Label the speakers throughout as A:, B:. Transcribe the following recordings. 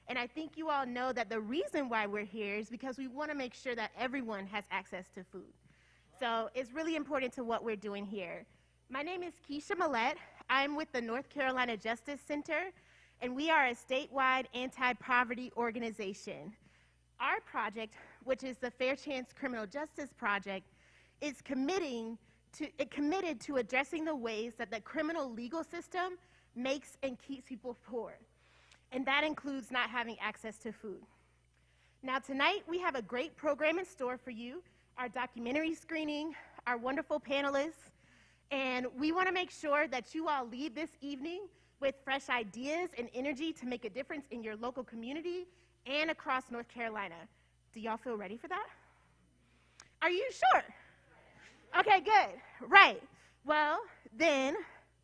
A: And I think you all know that the reason why we're here is because we want to make sure that everyone has access to food. So it's really important to what we're doing here. My name is Keisha Millette. I'm with the North Carolina Justice Center, and we are a statewide anti-poverty organization. Our project, which is the Fair Chance Criminal Justice Project, is committed to addressing the ways that the criminal legal system makes and keeps people poor. And that includes not having access to food. Now tonight we have a great program in store for you, our documentary screening, our wonderful panelists, and we want to make sure that you all leave this evening with fresh ideas and energy to make a difference in your local community and across North Carolina. Do y'all feel ready for that? Are you sure? Okay, good. Right. Well, then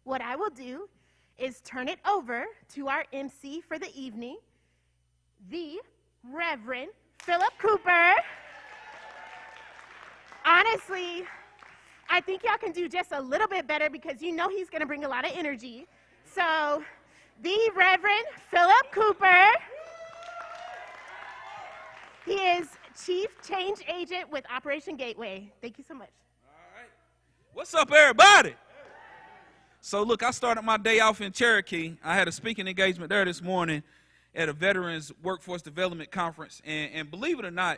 A: what I will do is turn it over to our MC for the evening, the Reverend Philip Cooper. Honestly, I think y'all can do just a little bit better because you know he's going to bring a lot of energy. So, the Reverend Philip Cooper. He is Chief Change Agent with Operation Gateway. Thank you so much.
B: All right. What's up, everybody? So, look, I started my day off in Cherokee. I had a speaking engagement there this morning at a Veterans Workforce Development Conference. And believe it or not,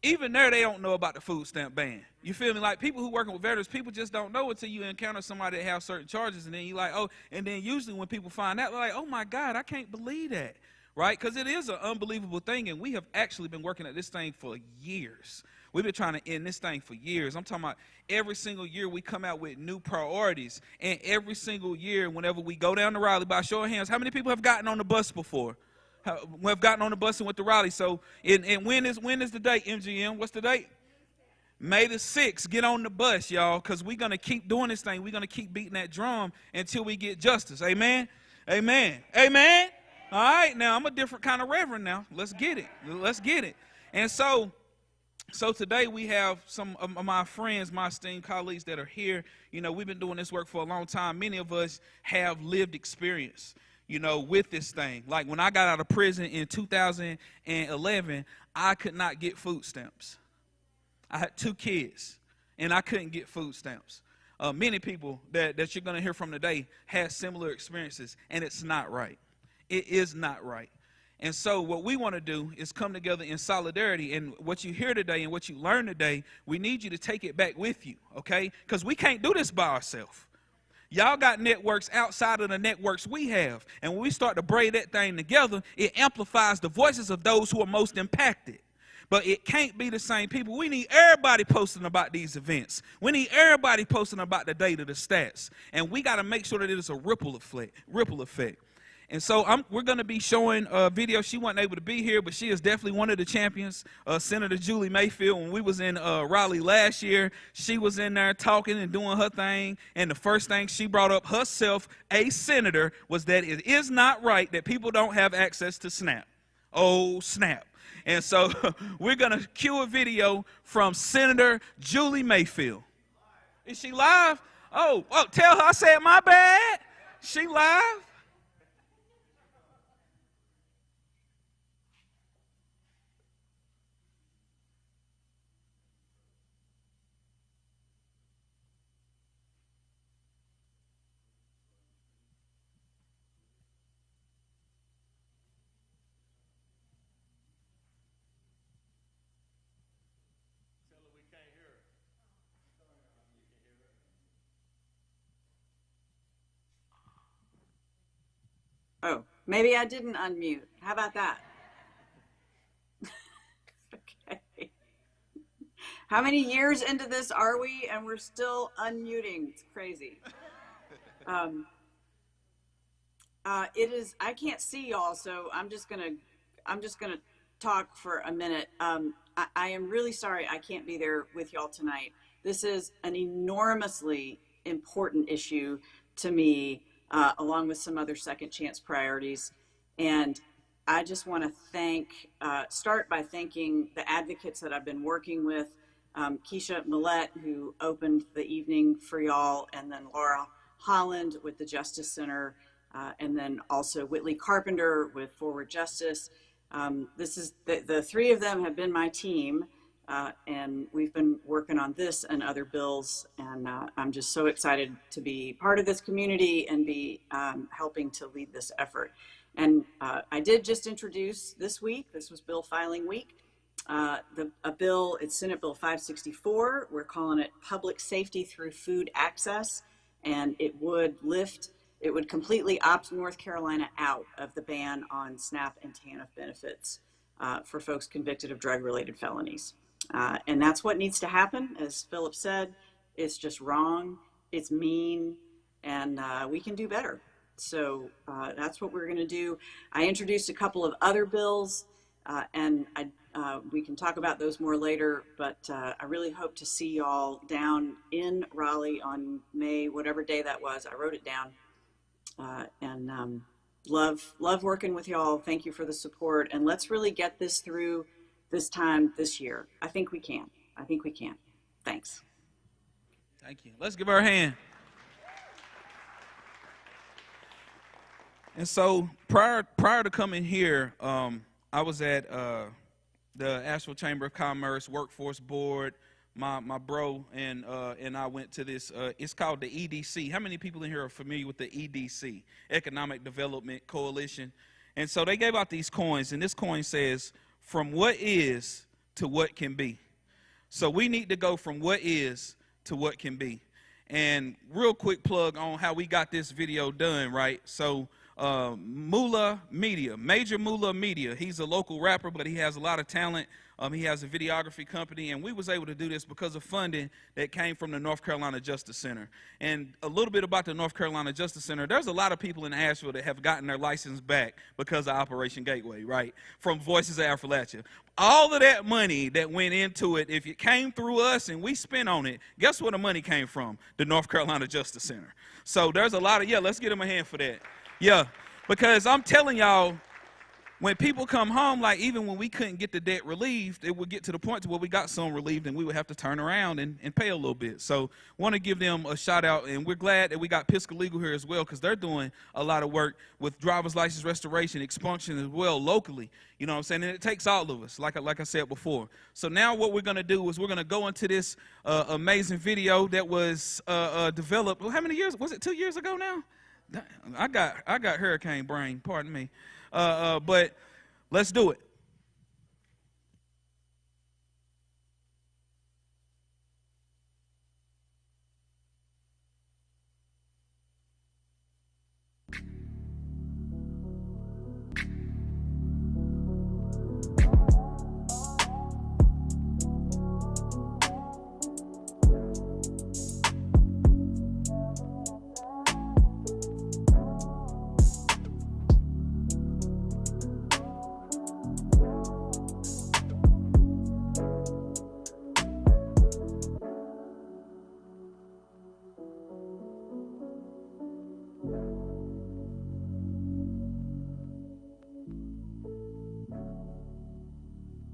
B: even there, they don't know about the food stamp ban. You feel me? Like, people who working with veterans, people just don't know until you encounter somebody that have certain charges. And then you like, oh, and then usually when people find out, they're like, oh, my God, I can't believe that, right? Because it is an unbelievable thing, and we have actually been working at this thing for years. We've been trying to end this thing for years. I'm talking about every single year we come out with new priorities, and every single year whenever we go down to Raleigh, by show of hands, how many people have gotten on the bus before? Have gotten on the bus and went to Raleigh. So, and when is the date, MGM? What's the date? May the 6th. Get on the bus, y'all, because we're going to keep doing this thing. We're going to keep beating that drum until we get justice. Amen? Amen. Amen? All right, now I'm a different kind of reverend now. Let's get it. Let's get it. And so today we have some of my friends, my esteemed colleagues that are here. You know, we've been doing this work for a long time. Many of us have lived experience, you know, with this thing. Like when I got out of prison in 2011, I could not get food stamps. I had 2 kids, and I couldn't get food stamps. Many people that you're going to hear from today had similar experiences, and it's not right. It is not right. And so what we want to do is come together in solidarity, and what you hear today and what you learn today, we need you to take it back with you, okay? Because we can't do this by ourselves. Y'all got networks outside of the networks we have. And when we start to braid that thing together, it amplifies the voices of those who are most impacted. But it can't be the same people. We need everybody posting about these events. We need everybody posting about the data, the stats. And we got to make sure that it is a ripple effect. And so we're going to be showing a video. She wasn't able to be here, but she is definitely one of the champions. Senator Julie Mayfield, when we was in Raleigh last year, she was in there talking and doing her thing. And the first thing she brought up herself, a senator, was that it is not right that people don't have access to SNAP. Oh, snap. And so we're going to cue a video from Senator Julie Mayfield. Is she live? Oh, tell her I said my bad. She live?
C: Oh, maybe I didn't unmute. How about that? Okay. How many years into this are we and we're still unmuting? It's crazy. It is, I can't see y'all, so I'm just gonna talk for a minute. I am really sorry I can't be there with y'all tonight. This is an enormously important issue to me, along with some other second chance priorities. And I just want to start by thanking the advocates that I've been working with, Keisha Millette, who opened the evening for y'all, and then Laura Holland with the Justice Center, and then also Whitley Carpenter with Forward Justice. This is the three of them have been my team, and we've been working on this and other bills. And I'm just so excited to be part of this community and be helping to lead this effort. And I did just introduce this week, this was bill filing week, a bill, it's Senate Bill 564. We're calling it Public Safety Through Food Access. And it would completely opt North Carolina out of the ban on SNAP and TANF benefits for folks convicted of drug-related felonies. And that's what needs to happen. As Philip said, it's just wrong, it's mean, and we can do better. So that's what we're going to do. I introduced a couple of other bills, and we can talk about those more later, but I really hope to see y'all down in Raleigh on May, whatever day that was. I wrote it down. And love working with y'all. Thank you for the support, and let's really get this through this time this year. I think we can. Thanks.
B: Thank you. Let's give her a hand. And so prior to coming here, I was at the Asheville Chamber of Commerce Workforce Board. My bro and I went to this, it's called the EDC. How many people in here are familiar with the EDC, Economic Development Coalition? And so they gave out these coins, and this coin says, from what is to what can be. So we need to go from what is to what can be. And real quick plug on how we got this video done, right? So Moolah Media, Major Moolah Media, he's a local rapper, but he has a lot of talent. He has a videography company, and we was able to do this because of funding that came from the North Carolina Justice Center. And a little bit about the North Carolina Justice Center, there's a lot of people in Asheville that have gotten their license back because of Operation Gateway, right? From Voices of Appalachia. All of that money that went into it, if it came through us and we spent on it, guess where the money came from? The North Carolina Justice Center. So there's a lot of, let's give them a hand for that. Yeah, because I'm telling y'all, when people come home, like even when we couldn't get the debt relieved, it would get to the point to where we got some relieved and we would have to turn around and pay a little bit. So want to give them a shout out, and we're glad that we got Pisca Legal here as well, because they're doing a lot of work with driver's license restoration, expunction as well locally. You know what I'm saying? And it takes all of us, like I said before. So now what we're going to do is we're going to go into this amazing video that was developed, well, how many years? Was it 2 years ago now? I got hurricane brain, pardon me. But let's do it.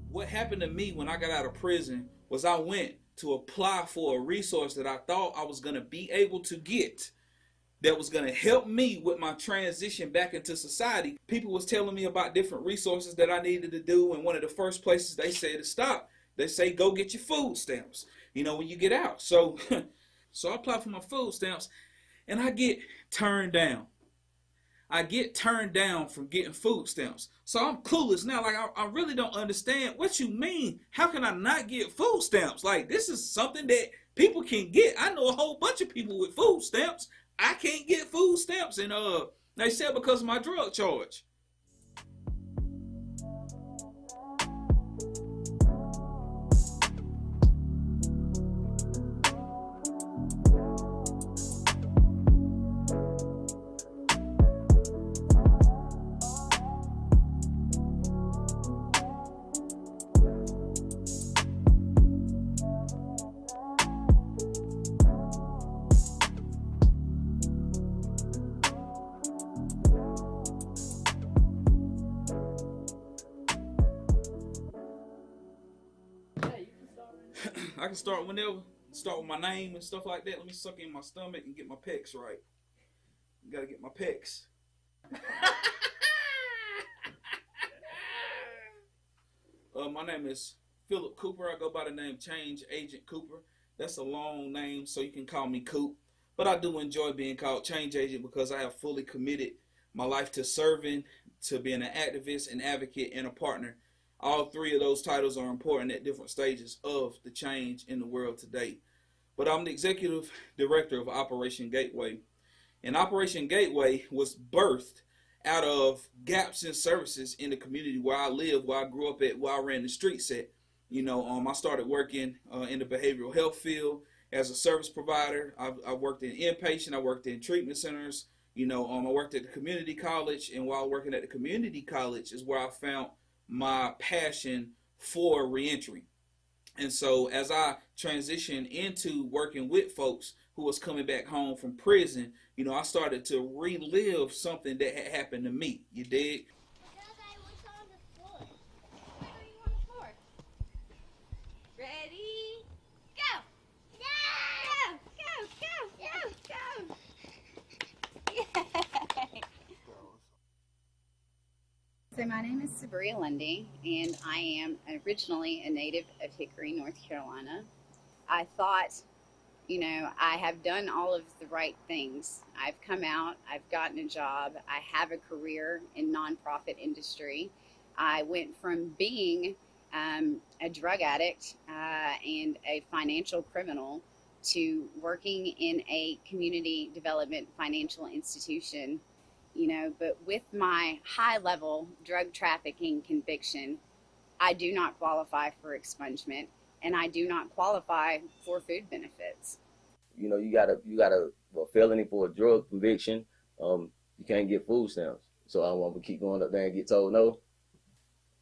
B: What happened to me when I got out of prison was I went to apply for a resource that I thought I was going to be able to get that was going to help me with my transition back into society. People was telling me about different resources that I needed to do, and one of the first places they said to stop, they say go get your food stamps, when you get out. So I apply for my food stamps, and I get turned down. I get turned down from getting food stamps. So I'm clueless now. Like, I really don't understand what you mean. How can I not get food stamps? Like, this is something that people can get. I know a whole bunch of people with food stamps. I can't get food stamps. And they said because of my drug charge. I can start whenever. Start with my name and stuff like that. Let me suck in my stomach and get my pecs right. Gotta get my pecs. my name is Philip Cooper. I go by the name Change Agent Cooper. That's a long name, so you can call me Coop. But I do enjoy being called Change Agent because I have fully committed my life to serving, to being an activist, an advocate, and a partner. All three of those titles are important at different stages of the change in the world today. But I'm the executive director of Operation Gateway. And Operation Gateway was birthed out of gaps in services in the community where I live, where I grew up at, where I ran the streets at. I started working in the behavioral health field as a service provider. I worked in inpatient, I worked in treatment centers. I worked at the community college, and while working at the community college is where I found my passion for reentry. And so as I transitioned into working with folks who was coming back home from prison, I started to relive something that had happened to me. You dig?
D: Because I was on the floor. Why are you on the floor? Ready? Go! No! Go! Yay!
E: So my name is Sabria Lundy, and I am originally a native of Hickory, North Carolina. I thought, I have done all of the right things. I've come out, I've gotten a job, I have a career in nonprofit industry. I went from being a drug addict and a financial criminal to working in a community development financial institution. But with my high-level drug trafficking conviction, I do not qualify for expungement, and I do not qualify for food benefits.
F: You got a felony for a drug conviction. You can't get food stamps. So I want to keep going up there and get told no.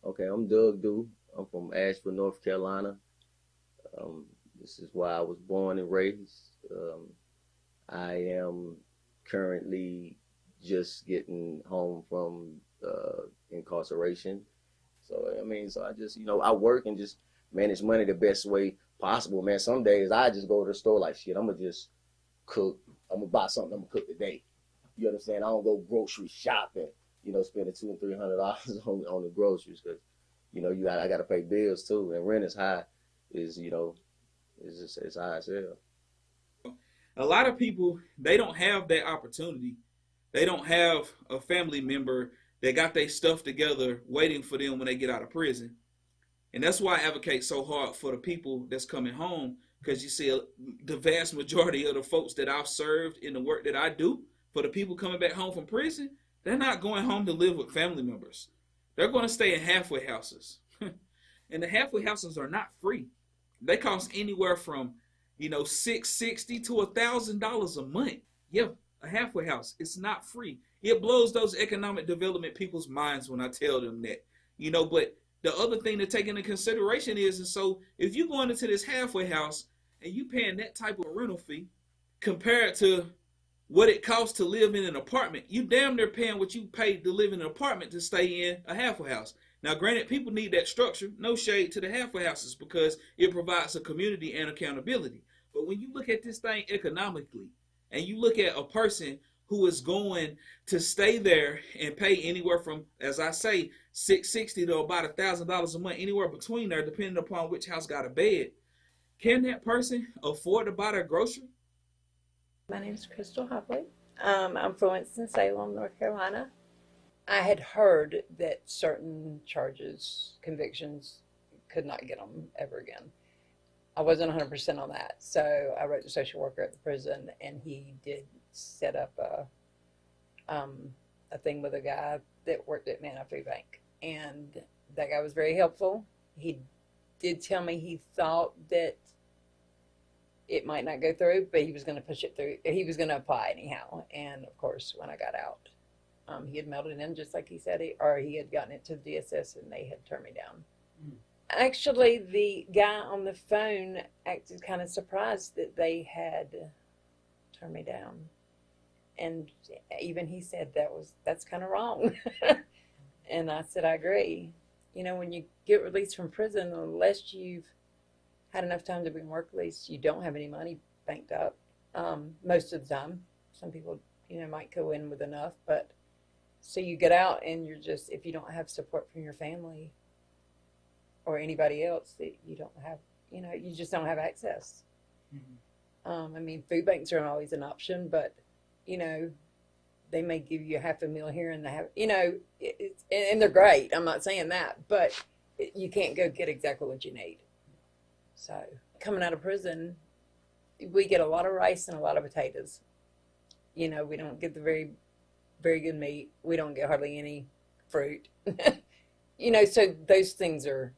F: Okay, I'm Doug Dew. I'm from Asheville, North Carolina. This is where I was born and raised. I am currently just getting home from incarceration. So I just, I work and just manage money the best way possible, man. Some days I just go to the store like, shit, I'm gonna just cook. I'm gonna buy something, I'm gonna cook today. You understand? I don't go grocery shopping, spending $200 and $300 on the groceries because, I gotta pay bills too, and rent is high. It's high as hell.
B: A lot of people, they don't have that opportunity. They don't have a family member that got their stuff together waiting for them when they get out of prison. And that's why I advocate so hard for the people that's coming home, because you see the vast majority of the folks that I've served in the work that I do, for the people coming back home from prison, they're not going home to live with family members. They're going to stay in halfway houses. And the halfway houses are not free. They cost anywhere from, $660 to $1,000 a month. Yeah. A halfway house, it's not free. It blows those economic development people's minds when I tell them that. But the other thing to take into consideration is so if you're going into this halfway house and you paying that type of rental fee compared to what it costs to live in an apartment, you damn near paying what you paid to live in an apartment to stay in a halfway house. Now, granted, people need that structure. No shade to the halfway houses because it provides a community and accountability. But when you look at this thing economically, and you look at a person who is going to stay there and pay anywhere from, as I say, $660 to about $1,000 a month, anywhere between there, depending upon which house got a bed. Can that person afford to buy their grocery?
G: My name is Crystal Hopley. I'm from Winston-Salem, North Carolina. I had heard that certain charges, convictions, could not get them ever again. I wasn't 100% on that, so I wrote to the social worker at the prison, and he did set up a thing with a guy that worked at Manna Food Bank, and that guy was very helpful. He did tell me he thought that it might not go through, but he was going to push it through. He was going to apply anyhow, and of course, when I got out, he had mailed it in just like he said, he had gotten it to the DSS, and they had turned me down. Actually, the guy on the phone acted kind of surprised that they had turned me down. And even he said that's kind of wrong. And I said, I agree. When you get released from prison, unless you've had enough time to be work release, you don't have any money banked up most of the time. Some people, might go in with enough. But so you get out and you're just, if you don't have support from your family, or anybody else that you don't have, you just don't have access. I mean, food banks aren't always an option, but, they may give you half a meal here and and they're great. I'm not saying that, but you can't go get exactly what you need. So coming out of prison, we get a lot of rice and a lot of potatoes. We don't get the very, very good meat. We don't get hardly any fruit. So those things are,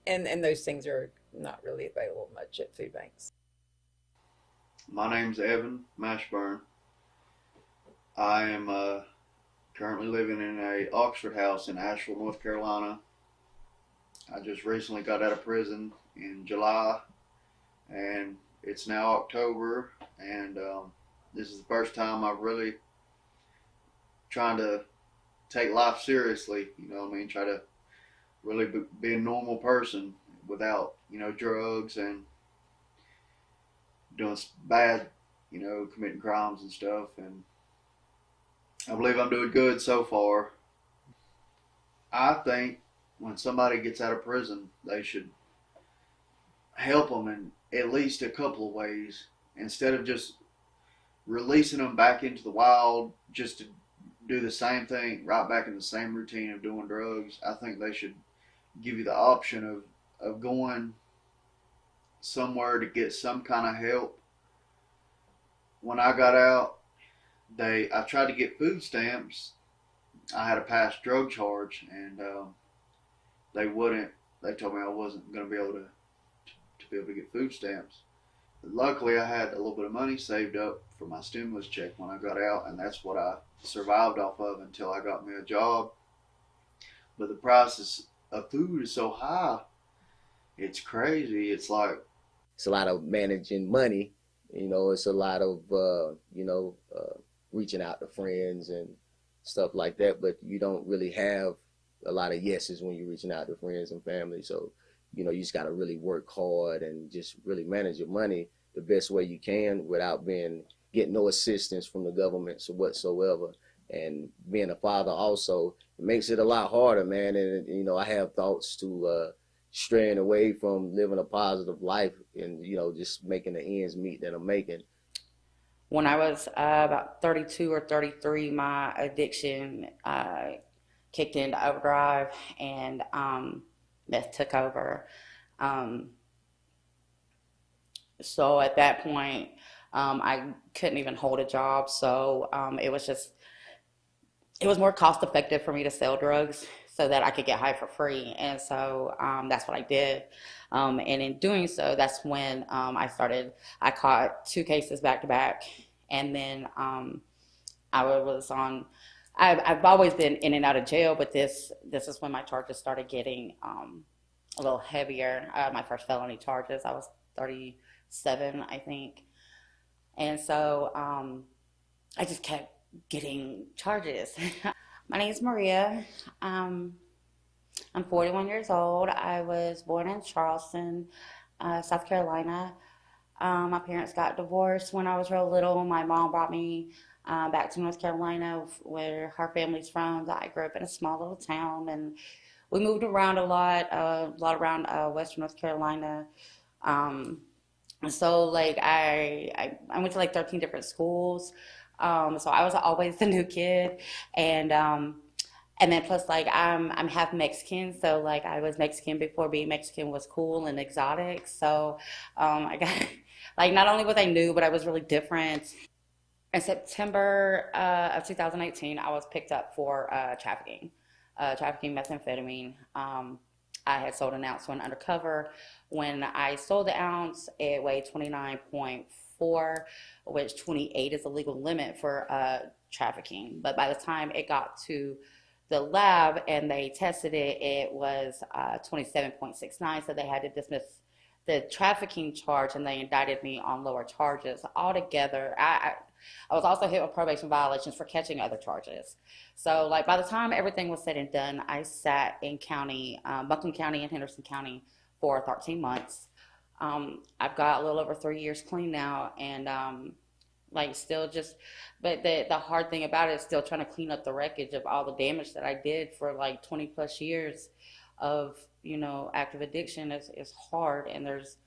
G: and those things are not really available much at food banks.
H: My name's Evan Mashburn. I am currently living in a Oxford house in Asheville, North Carolina. I just recently got out of prison in July, and it's now October, and this is the first time I've really trying to take life seriously, try to really be a normal person without, drugs and doing bad, committing crimes and stuff. And I believe I'm doing good so far. I think when somebody gets out of prison, they should help them in at least a couple of ways, instead of just releasing them back into the wild just to do the same thing, right back in the same routine of doing drugs. I think they should give you the option of going somewhere to get some kind of help. When I got out, I tried to get food stamps. I had a past drug charge, and they wouldn't. They told me I wasn't going to be able to get food stamps. But luckily, I had a little bit of money saved up for my stimulus check when I got out, and that's what I survived off of until I got me a job. But the prices of food is so high, it's crazy. It's a
F: lot of managing money. It's a lot of reaching out to friends and stuff like that, but you don't really have a lot of yeses when you're reaching out to friends and family. So you just got to really work hard and just really manage your money the best way you can without getting no assistance from the government whatsoever. And being a father also, it makes it a lot harder, man. And I have thoughts to straying away from living a positive life and just making the ends meet that I'm making.
I: When I was about 32 or 33, my addiction kicked into overdrive, and meth took over. So at that point, I couldn't even hold a job. So it was more cost effective for me to sell drugs so that I could get high for free. And so that's what I did. And in doing so, that's when I caught 2 cases back to back. And then I've always been in and out of jail, but this is when my charges started getting a little heavier. My first felony charges, I was 37, I think. And so I just kept getting charges. My name is Maria. I'm 41 years old. I was born in Charleston, South Carolina. My parents got divorced when I was real little. My mom brought me back to North Carolina, where her family's from. I grew up in a small little town, and we moved around a lot around Western North Carolina. So I went to 13 different schools. So I was always the new kid, and then plus I'm half Mexican, so I was Mexican before being Mexican was cool and exotic. So I got not only was I new, but I was really different. In September of 2018, I was picked up for trafficking methamphetamine. I had sold an ounce, went undercover. When I sold the ounce, it weighed 29.4, which 28 is the legal limit for trafficking. But by the time it got to the lab and they tested it, it was 27.69, so they had to dismiss the trafficking charge, and they indicted me on lower charges. Altogether, I was also hit with probation violations for catching other charges. So by the time everything was said and done, I sat in Buncombe County and Henderson County for 13 months. I've got a little over 3 years clean now, and still just, but the hard thing about it is still trying to clean up the wreckage of all the damage that I did for 20 plus years. of, active addiction is hard, and there's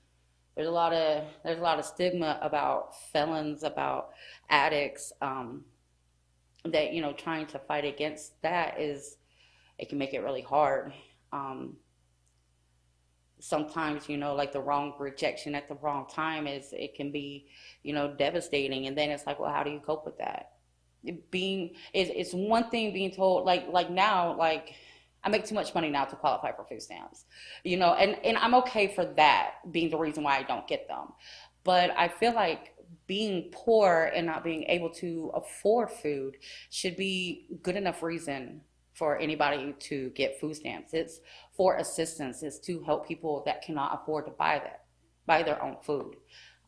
I: a lot of stigma about felons, about addicts, that, trying to fight against that it can make it really hard. Sometimes, like the wrong rejection at the wrong time it can be, devastating. And then it's like, well, how do you cope with that? It's one thing being told, like now, like I make too much money now to qualify for food stamps, and I'm okay for that being the reason why I don't get them. But I feel like being poor and not being able to afford food should be good enough reason for anybody to get food stamps. It's for assistance. It's to help people that cannot afford to buy their own food.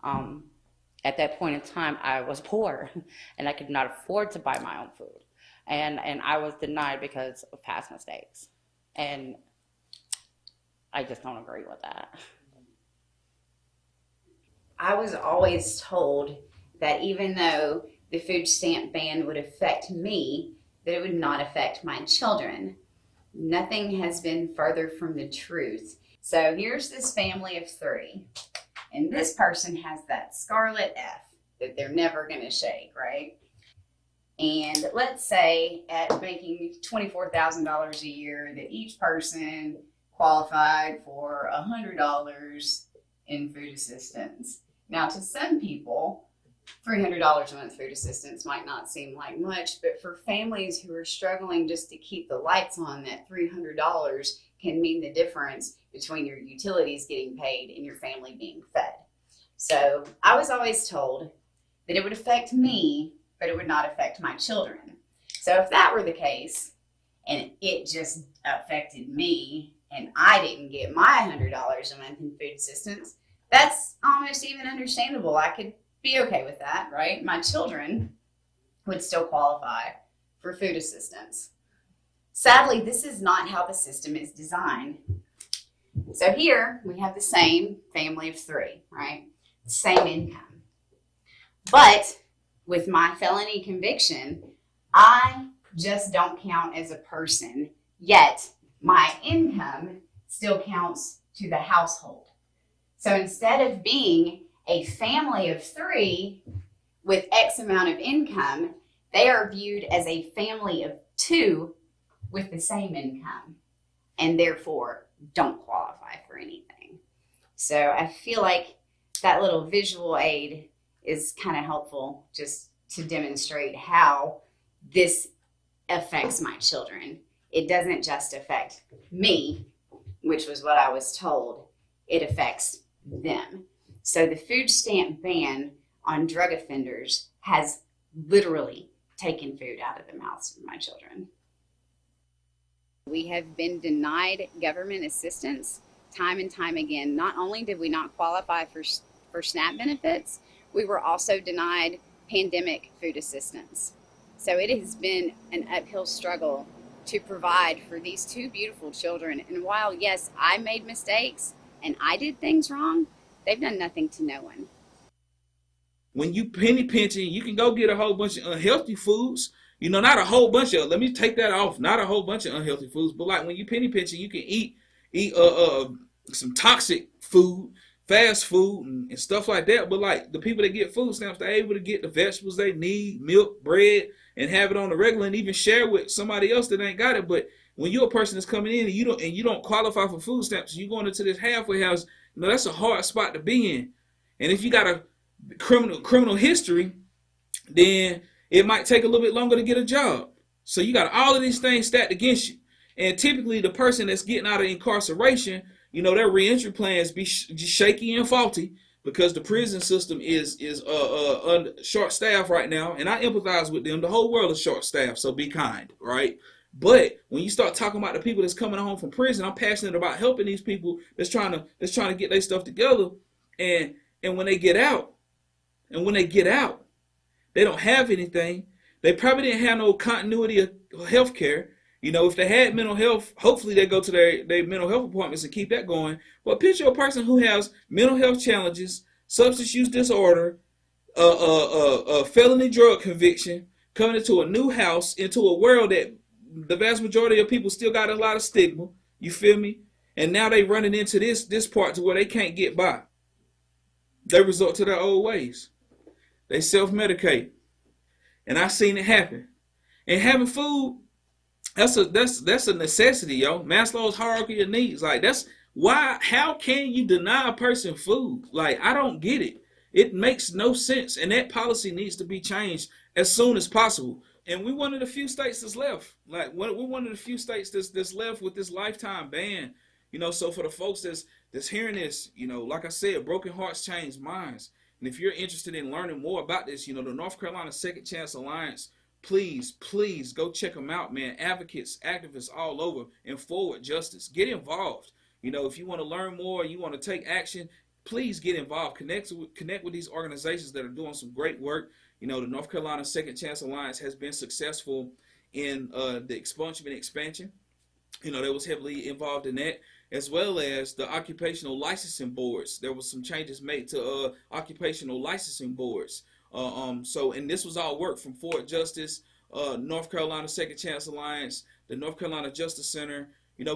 I: At that point in time, I was poor and I could not afford to buy my own food. And I was denied because of past mistakes. And I just don't agree with that.
E: I was always told that even though the food stamp ban would affect me, that it would not affect my children. Nothing has been further from the truth. So here's this family of 3, and this person has that scarlet F that they're never going to shake, right? And let's say at making $24,000 a year that each person qualified for $100 in food assistance. Now, to some people, $300 a month food assistance might not seem like much, but for families who are struggling just to keep the lights on, that $300 can mean the difference between your utilities getting paid and your family being fed. So I was always told that it would affect me, but it would not affect my children. So if that were the case, and it just affected me, and I didn't get my $100 a month in food assistance, that's almost even understandable. I could be okay with that, right? My children would still qualify for food assistance. Sadly, this is not how the system is designed. So here we have the same family of 3, right? Same income. But with my felony conviction, I just don't count as a person, yet my income still counts to the household. So instead of being a family of 3 with X amount of income, they are viewed as a family of 2 with the same income, and therefore don't qualify for anything. So I feel like that little visual aid is kind of helpful just to demonstrate how this affects my children. It doesn't just affect me, which was what I was told. It affects them. So the food stamp ban on drug offenders has literally taken food out of the mouths of my children. We have been denied government assistance time and time again. Not only did we not qualify for SNAP benefits, we were also denied pandemic food assistance. So it has been an uphill struggle to provide for these 2 beautiful children. And while, yes, I made mistakes and I did things wrong, they've done nothing to no one.
B: When you penny pinching, you can go get a whole bunch of unhealthy foods. Not a whole bunch of, let me take that off, not a whole bunch of unhealthy foods, but like when you penny pinching, you can eat some toxic food, fast food and stuff like that. But like the people that get food stamps, they're able to get the vegetables they need, milk, bread, and have it on the regular and even share with somebody else that ain't got it. But when you're a person that's coming in and you don't qualify for food stamps, you're going into this halfway house, that's a hard spot to be in. And if you got a criminal history, then it might take a little bit longer to get a job. So you got all of these things stacked against you. And typically the person that's getting out of incarceration, their reentry plans be shaky and faulty because the prison system is short staffed right now. And I empathize with them. The whole world is short staffed, so be kind, right? But when you start talking about the people that's coming home from prison, I'm passionate about helping these people that's trying to get their stuff together. And when they get out, they don't have anything. They probably didn't have no continuity of health care. If they had mental health, hopefully they go to their mental health appointments and keep that going. But picture a person who has mental health challenges, substance use disorder, a felony drug conviction, coming into a new house, into a world that the vast majority of people still got a lot of stigma. You feel me? And now they running into this part to where they can't get by. They resort to their old ways. They self-medicate. And I seen it happen. And having food, that's a necessity, yo. Maslow's hierarchy of needs. Like, that's why, how can you deny a person food? Like, I don't get it. It makes no sense. And that policy needs to be changed as soon as possible. And we're one of the few states that's left. Like, we're one of the few states that's left with this lifetime ban. So for the folks that's hearing this, like I said, broken hearts change minds. And if you're interested in learning more about this, the North Carolina Second Chance Alliance, please go check them out, man. Advocates, activists all over, and forward justice. Get involved. If you want to learn more, you want to take action, please get involved. Connect with these organizations that are doing some great work. The North Carolina Second Chance Alliance has been successful in the expungement expansion. They was heavily involved in that, as well as the occupational licensing boards. There was some changes made to occupational licensing boards. And this was all work from Forward Justice, North Carolina Second Chance Alliance, the North Carolina Justice Center.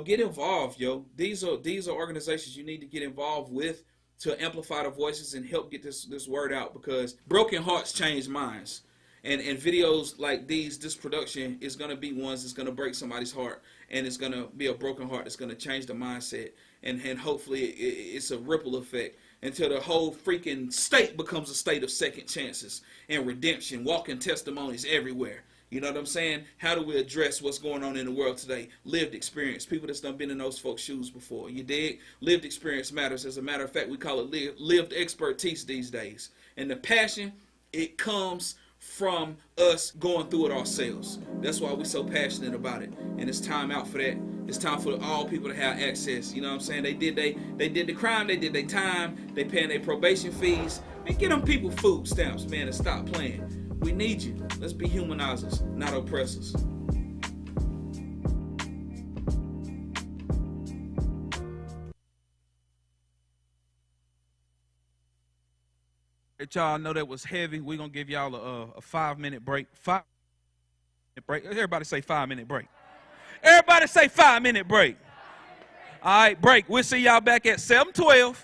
B: Get involved, yo. These are organizations you need to get involved with to amplify the voices and help get this word out, because broken hearts change minds. And videos like this production is going to be ones that's going to break somebody's heart, and it's going to be a broken heart that's going to change the mindset, and hopefully it's a ripple effect until the whole freaking state becomes a state of second chances and redemption, walking testimonies everywhere. You know what I'm saying? How do we address what's going on in the world today? Lived experience. People that's done been in those folks' shoes before. You dig? Lived experience matters. As a matter of fact, we call it lived expertise these days. And the passion, it comes from us going through it ourselves. That's why we're so passionate about it. And it's time out for that. It's time for all people to have access. You know what I'm saying? They did the crime, they did their time, they paying their probation fees. Man, get them people food stamps, man, and stop playing. We need you. Let's be humanizers, not oppressors. Y'all know that was heavy. We're going to give y'all a 5-minute break. 5-minute break. Everybody say 5-minute break. Everybody say 5-minute break. All right, break. We'll see y'all back at 7:12.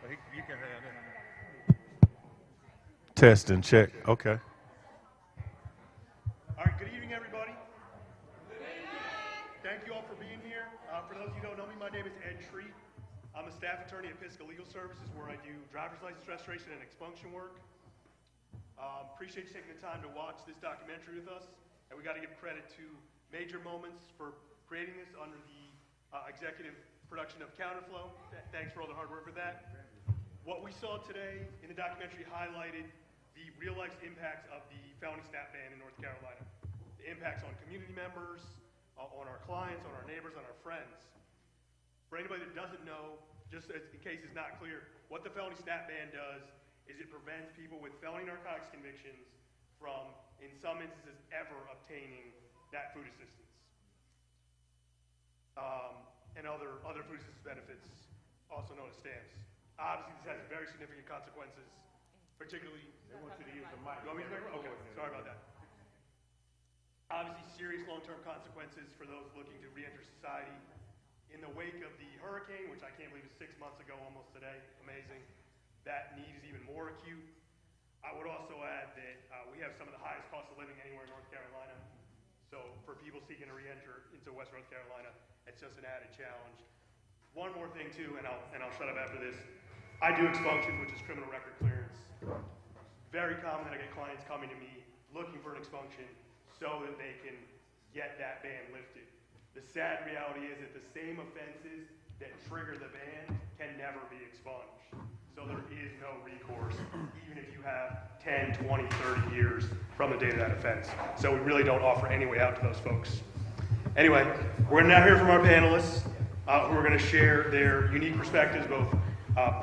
J: You can have it. Test and check. Okay.
K: All right, good evening, everybody. Thank you all for being here. For those of you who don't know me, my name is Ed Treat. I'm a staff attorney at Pisgah Legal Services, where I do driver's license restoration and expunction work. Appreciate you taking the time to watch this documentary with us. And we got to give credit to Major Moments for creating this under the executive production of Counterflow. Thanks for all the hard work with that. What we saw today in the documentary highlighted the real-life impacts of the felony SNAP ban in North Carolina. The impacts on community members, on our clients, on our neighbors, on our friends. For anybody that doesn't know, just in case it's not clear, what the felony SNAP ban does is it prevents people with felony narcotics convictions from, in some instances, ever obtaining that food assistance. And other food assistance benefits, also known as stamps. Obviously, this has very significant consequences, particularly...
J: They want you to use the mic.
K: You want me to make it? Okay, sorry about that. Obviously, serious long-term consequences for those looking to re-enter society. In the wake of the hurricane, which I can't believe is 6 months ago almost today, amazing, that need is even more acute. I would also add that we have some of the highest cost of living anywhere in North Carolina. So for people seeking to re-enter into West North Carolina, it's just an added challenge. One more thing too, and I'll shut up after this. I do expunction, which is criminal record clearance. Very common that I get clients coming to me looking for an expunction so that they can get that ban lifted. The sad reality is that the same offenses that trigger the ban can never be expunged. So there is no recourse, even if you have 10, 20, 30 years from the date of that offense. So we really don't offer any way out to those folks. Anyway, we're going to now hear from our panelists who are going to share their unique perspectives, both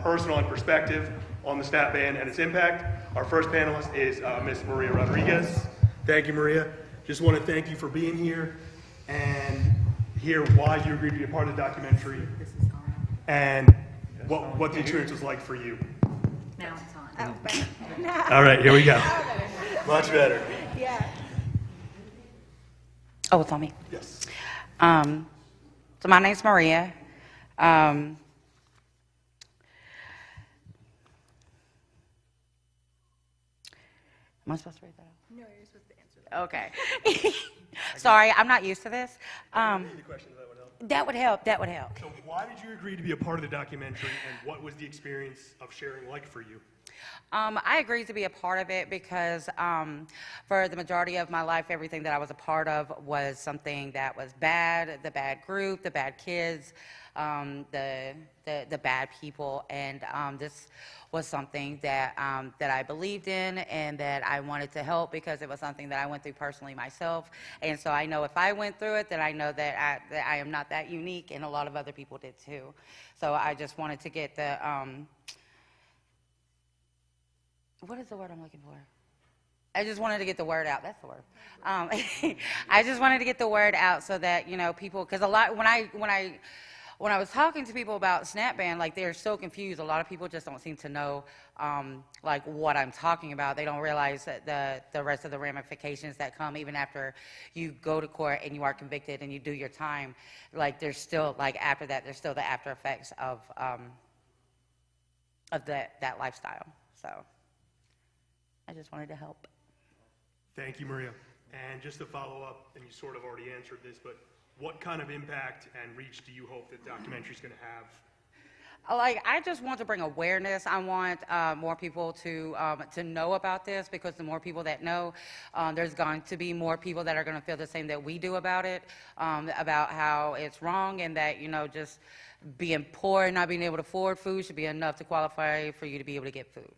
K: personal and perspective, on the SNAP ban and its impact. Our first panelist is Ms. Maria Rodriguez. Thank you, Maria. Just want to thank you for being here and hear why you agreed to be a part of the documentary and what the experience was like for you.
L: Now it's on.
A: Oh, better.
K: All right, here we go.
A: Much better.
K: Yeah.
I: Oh, it's on me.
K: Yes.
I: So my name's Maria. Am I supposed to read that out?
A: No, you're supposed to answer that.
I: Okay. Sorry, I'm not used to this.
K: Read the question,
I: That would help. That would help.
K: So why did you agree to be a part of the documentary, and what was the experience of sharing like for you?
I: I agreed to be a part of it because for the majority of my life, everything that I was a part of was something that was bad, the bad group, the bad kids, the bad people, and this was something that that I believed in and that I wanted to help because it was something that I went through personally myself. And so I know if I went through it, then I know that I am not that unique, and a lot of other people did too. So I just wanted to get the what is the word I'm looking for? I just wanted to get the word out. That's the word. I just wanted to get the word out so that, you know, people, because a lot, when I was talking to people about SNAP ban, like, they're so confused. A lot of people just don't seem to know, like, what I'm talking about. They don't realize that the rest of the ramifications that come even after you go to court and you are convicted and you do your time. Like, there's still, like, after that, there's still the after effects of that lifestyle. So I just wanted to help.
K: Thank you, Maria. And just to follow up, and you sort of already answered this, but what kind of impact and reach do you hope that the documentary is going to have?
I: Like, I just want to bring awareness. I want more people to know about this, because the more people that know, there's going to be more people that are going to feel the same that we do about it, about how it's wrong, and that, you know, just being poor and not being able to afford food should be enough to qualify for you to be able to get food.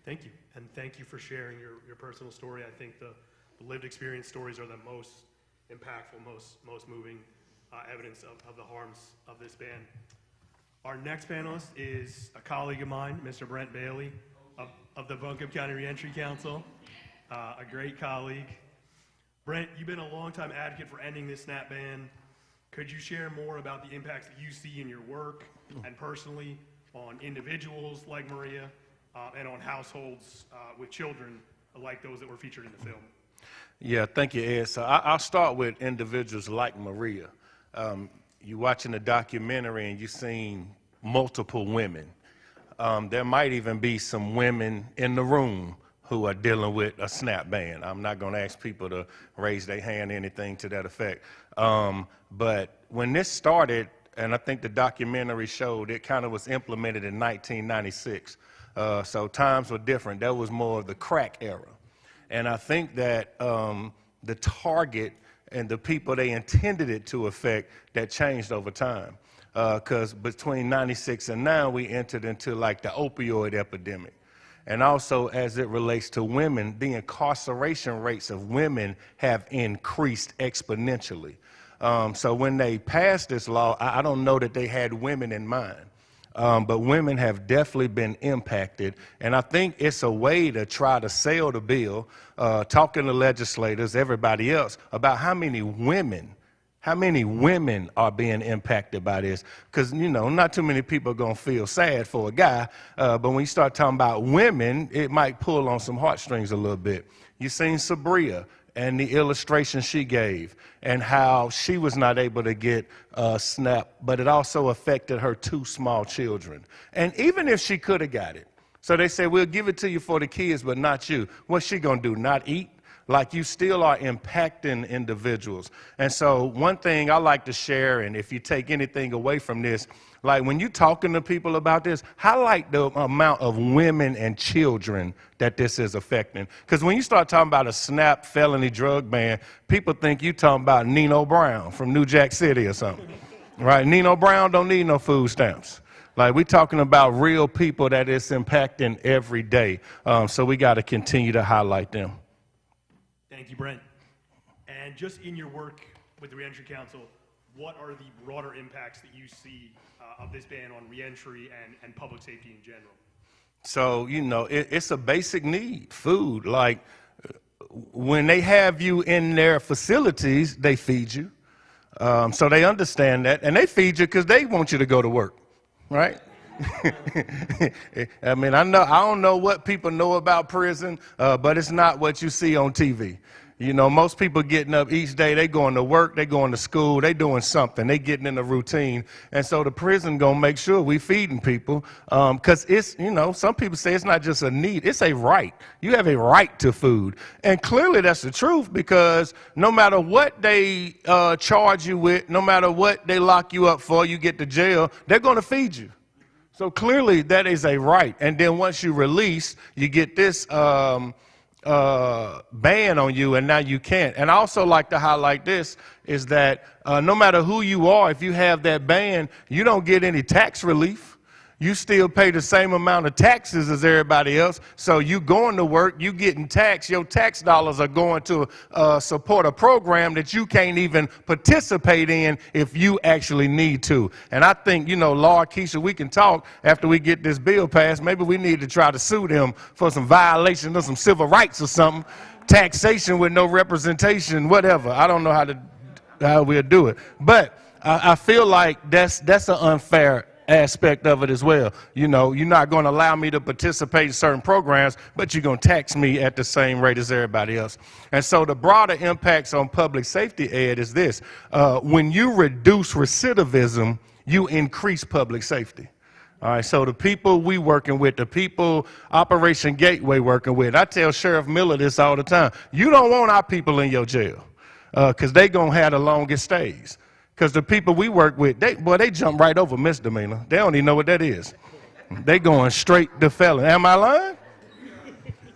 K: Thank you, and thank you for sharing your personal story. I think the lived experience stories are the most impactful, most moving evidence of the harms of this ban. Our next panelist is a colleague of mine, Mr. Brent Bailey of the Buncombe County Reentry Council, a great colleague. Brent, you've been a longtime advocate for ending this SNAP ban. Could you share more about the impacts that you see in your work and personally on individuals like Maria, and on households with children like those that were featured in the film?
J: Yeah, thank you, Ed. So I'll start with individuals like Maria. You watching the documentary and you seen, multiple women. There might even be some women in the room who are dealing with a SNAP ban. I'm not going to ask people to raise their hand or anything to that effect. But when this started, and I think the documentary showed, it kind of was implemented in 1996. So times were different. That was more of the crack era. And I think that the target and the people they intended it to affect, that changed over time. Because between 96 and now, we entered into like the opioid epidemic. And also, as it relates to women, the incarceration rates of women have increased exponentially. So when they passed this law, I don't know that they had women in mind. But women have definitely been impacted. And I think it's a way to try to sell the bill, talking to legislators, everybody else, about how many women are being impacted by this. Because, you know, not too many people are going to feel sad for a guy. But when you start talking about women, it might pull on some heartstrings a little bit. You seen Sabria and the illustration she gave and how she was not able to get SNAP, but it also affected her 2 small children. And even if she could have got it, so they said, we'll give it to you for the kids, but not you. What's she going to do, not eat? Like, you still are impacting individuals. And so one thing I like to share, and if you take anything away from this, like when you're talking to people about this, highlight the amount of women and children that this is affecting. Because when you start talking about a SNAP felony drug ban, people think you're talking about Nino Brown from New Jack City or something, right? Nino Brown don't need no food stamps. Like, we're talking about real people that it's impacting every day. So we got to continue to highlight them.
K: Thank you, Brent. And just in your work with the Reentry Council, what are the broader impacts that you see of this ban on reentry and public safety in general? So, you know, it's a basic need, food. Like, when they have you in their facilities, they feed you. So they understand that, and they feed you because they want you to go to work, right? I mean, I don't know what people know about prison, but it's not what you see on TV. You know, most people getting up each day, they going to work, they going to school, they doing something, they getting in a routine. And so the prison gonna make sure we feeding people, because it's, you know, some people say it's not just a need, it's a right. You have a right to food. And clearly that's the truth, because no matter what they charge you with, no matter what they lock you up for, you get to jail, they're gonna feed you. So clearly that is a right. And then once you release, you get this ban on you, and now you can't. And I also like to highlight this, is that no matter who you are, if you have that ban, you don't get any tax relief. You still pay the same amount of taxes as everybody else. So you going to work, you getting taxed, your tax dollars are going to support a program that you can't even participate in if you actually need to. And I think, you know, Laura, Keisha, we can talk after we get this bill passed. Maybe we need to try to sue them for some violation of some civil rights or something, taxation with no representation, whatever. I don't know how we'll do it. But I feel like that's an unfair aspect of it as well. You know, you're not going to allow me to participate in certain programs, but you're going to tax me at the same rate as everybody else. And so the broader impacts on public safety, Ed, is this. When you reduce recidivism, you increase public safety. All right, so the people we working with, the people Operation Gateway working with, I tell Sheriff Miller this all the time. You don't want our people in your jail, because they going to have the longest stays. Because the people we work with, they jump right over misdemeanor. They don't even know what that is. They going straight to felony. Am I lying?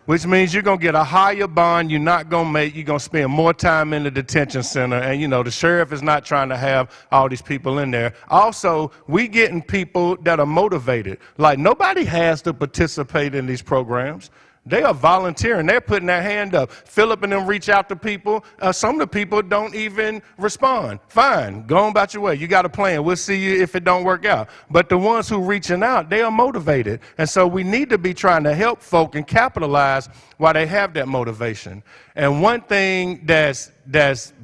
K: Which means you're going to get a higher bond you're not going to make. You're going to spend more time in the detention center. And, you know, the sheriff is not trying to have all these people in there. Also, we getting people that are motivated. Like, nobody has to participate in these programs. They are volunteering. They're putting their hand up. Philip and them reach out to people. Some of the people don't even respond. Fine, go on about your way. You got a plan. We'll see you if it don't work out. But the ones who reaching out, they are motivated. And so we need to be trying to help folk and capitalize while they have that motivation. And one thing that's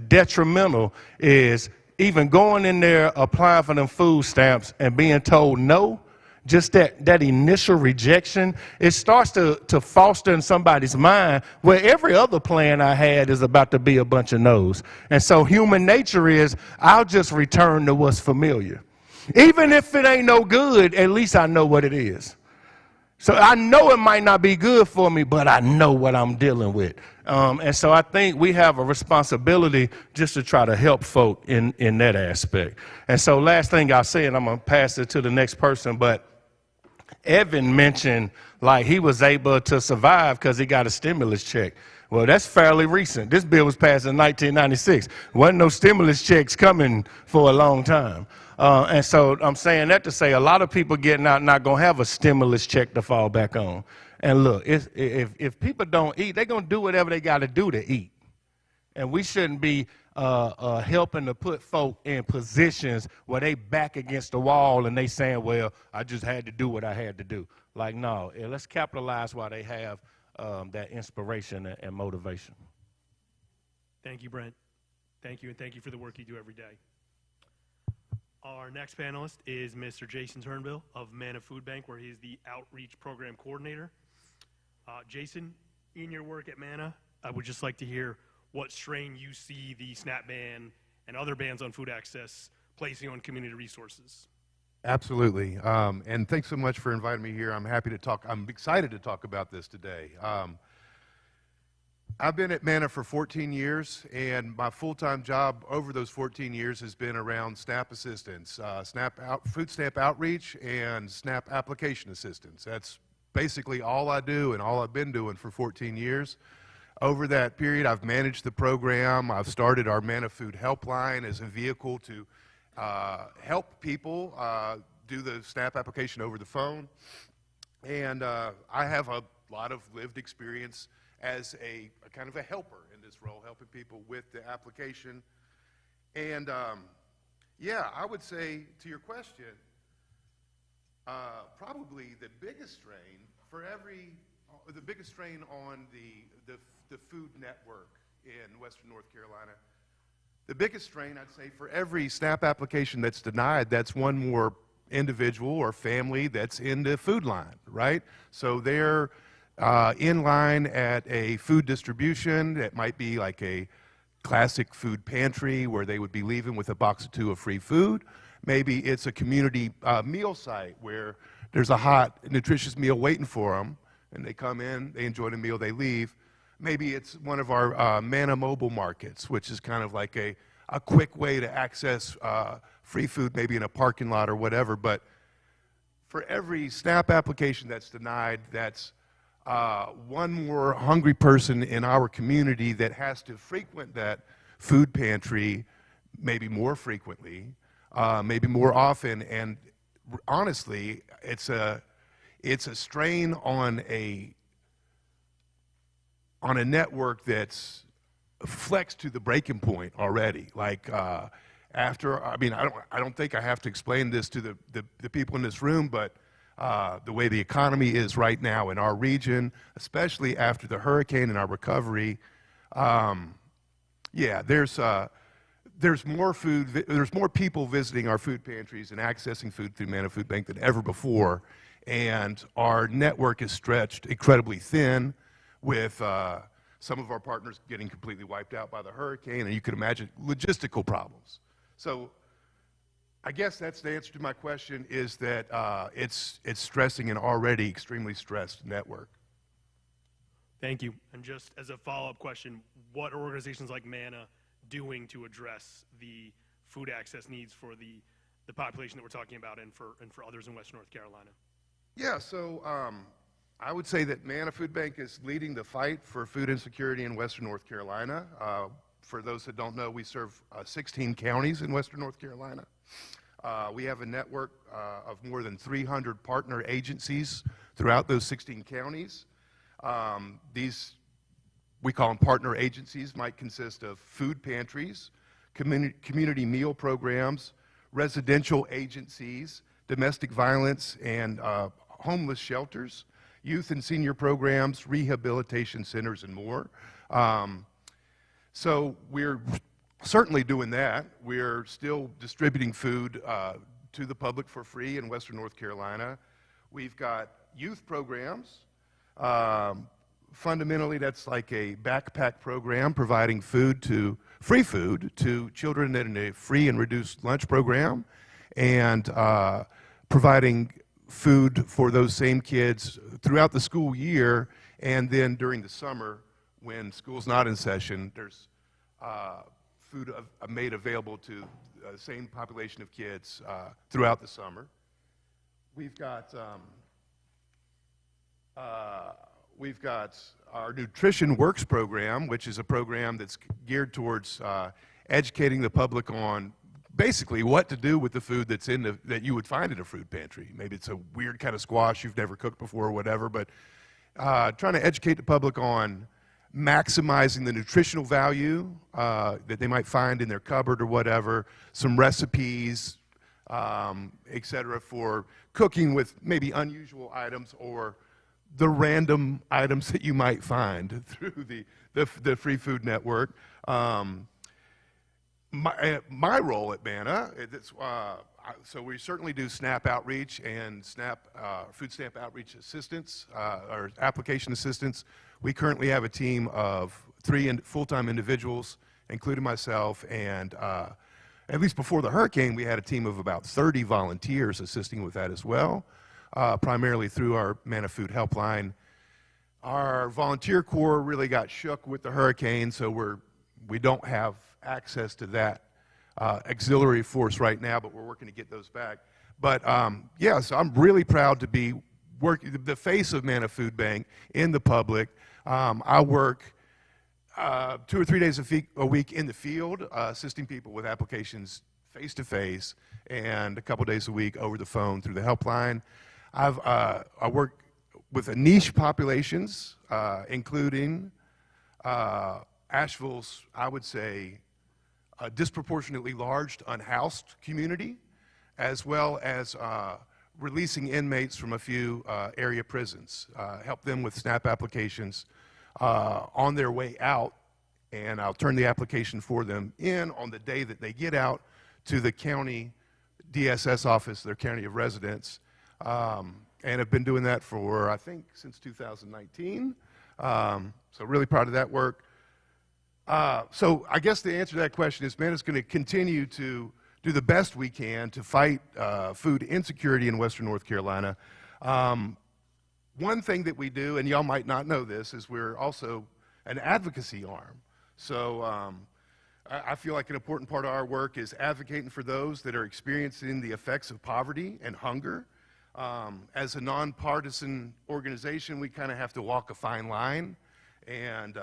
K: detrimental is even going in there, applying for them food stamps and being told no. Just that initial rejection, it starts to foster in somebody's mind where every other plan I had is about to be a bunch of no's. And so human nature is, I'll just return to what's familiar.
J: Even if it ain't no good, at least I know what it is. So I know it might not be good for me, but I know what I'm dealing with. And so I think we have a responsibility just to try to help folk in that aspect. And so last thing I'll say, and I'm going to pass it to the next person, but Evan mentioned like he was able to survive because he got a stimulus check. Well, that's fairly recent. This bill was passed in 1996. Wasn't no stimulus checks coming for a long time. And so I'm saying that to say a lot of people getting out not going to have a stimulus check to fall back on. And look, if people don't eat, they're going to do whatever they got to do to eat. And we shouldn't be helping to put folk in positions where they back against the wall and they saying, well, I just had to do what I had to do. Like, no, let's capitalize while they have that inspiration and motivation.
K: Thank you, Brent. Thank you, and thank you for the work you do every day. Our next panelist is Mr. Jason Turnbill of Manna Food Bank, where he's the Outreach Program Coordinator. Jason, in your work at Manna, I would just like to hear what strain you see the SNAP ban and other bans on food access placing on community resources.
M: Absolutely, and thanks so much for inviting me here. I'm happy to talk. I'm excited to talk about this today. I've been at Manna for 14 years, and my full-time job over those 14 years has been around SNAP assistance, food stamp outreach, and SNAP application assistance. That's basically all I do and all I've been doing for 14 years. Over that period, I've managed the program. I've started our Manna Food Helpline as a vehicle to help people do the SNAP application over the phone. And I have a lot of lived experience as a kind of a helper in this role, helping people with the application. And yeah, I would say to your question, probably the biggest strain the biggest strain on the food network in Western North Carolina, the biggest strain I'd say for every SNAP application that's denied, that's one more individual or family that's in the food line, right? So they're in line at a food distribution that might be like a classic food pantry where they would be leaving with a box or two of free food. Maybe it's a community meal site where there's a hot, nutritious meal waiting for them, and they come in, they enjoy the meal, they leave. Maybe it's one of our Manna mobile markets, which is kind of like a quick way to access free food, maybe in a parking lot or whatever. But for every SNAP application that's denied, that's one more hungry person in our community that has to frequent that food pantry maybe more frequently, maybe more often. And honestly, it's a strain on a network that's flexed to the breaking point already. Like I don't think I have to explain this to the people in this room, but the way the economy is right now in our region, especially after the hurricane and our recovery, yeah, there's more people visiting our food pantries and accessing food through Manna Food Bank than ever before, and our network is stretched incredibly thin, with some of our partners getting completely wiped out by the hurricane, and you can imagine logistical problems. So I guess that's the answer to my question, is that it's stressing an already extremely stressed network.
K: Thank you. And just as a follow-up question, what are organizations like Manna doing to address the food access needs for the population that we're talking about and for others in Western North Carolina?
M: Yeah, so I would say that Manna Food Bank is leading the fight for food insecurity in Western North Carolina. For those that don't know, we serve 16 counties in Western North Carolina. We have a network of more than 300 partner agencies throughout those 16 counties. These, we call them partner agencies, might consist of food pantries, community meal programs, residential agencies, domestic violence and homeless shelters, youth and senior programs, rehabilitation centers, and more. So we're certainly doing that. We're still distributing food to the public for free in Western North Carolina. We've got youth programs. Fundamentally, that's like a backpack program providing free food to children in a free and reduced lunch program. and providing food for those same kids throughout the school year, and then during the summer when school's not in session, there's food made available to the same population of kids throughout the summer. We've got our Nutrition Works program, which is a program that's geared towards educating the public on basically what to do with the food that's that you would find in a food pantry. Maybe it's a weird kind of squash you've never cooked before or whatever, but trying to educate the public on maximizing the nutritional value that they might find in their cupboard or whatever, some recipes, et cetera, for cooking with maybe unusual items or the random items that you might find through the Free Food Network. My role at MANA, so we certainly do SNAP outreach and food stamp outreach assistance, or application assistance. We currently have a team of 3 full-time individuals, including myself, and at least before the hurricane, we had a team of about 30 volunteers assisting with that as well, primarily through our MANA Food Helpline. Our volunteer corps really got shook with the hurricane, so we don't have access to that auxiliary force right now, but we're working to get those back. But yeah, so I'm really proud to be working the face of MANA Food Bank in the public. I work 2 or 3 days a week in the field, assisting people with applications face-to-face, and a couple days a week over the phone through the helpline. I work with niche populations, including Asheville's, I would say, a disproportionately large unhoused community, as well as releasing inmates from a few area prisons, help them with SNAP applications on their way out, and I'll turn the application for them in on the day that they get out to the county DSS office, their county of residence, and have been doing that for, I think, since 2019. So really proud of that work. So I guess the answer to that question is MANA's going to continue to do the best we can to fight food insecurity in Western North Carolina. One thing that we do, and y'all might not know this, is we're also an advocacy arm. So I feel like an important part of our work is advocating for those that are experiencing the effects of poverty and hunger. As a nonpartisan organization, we kind of have to walk a fine line, and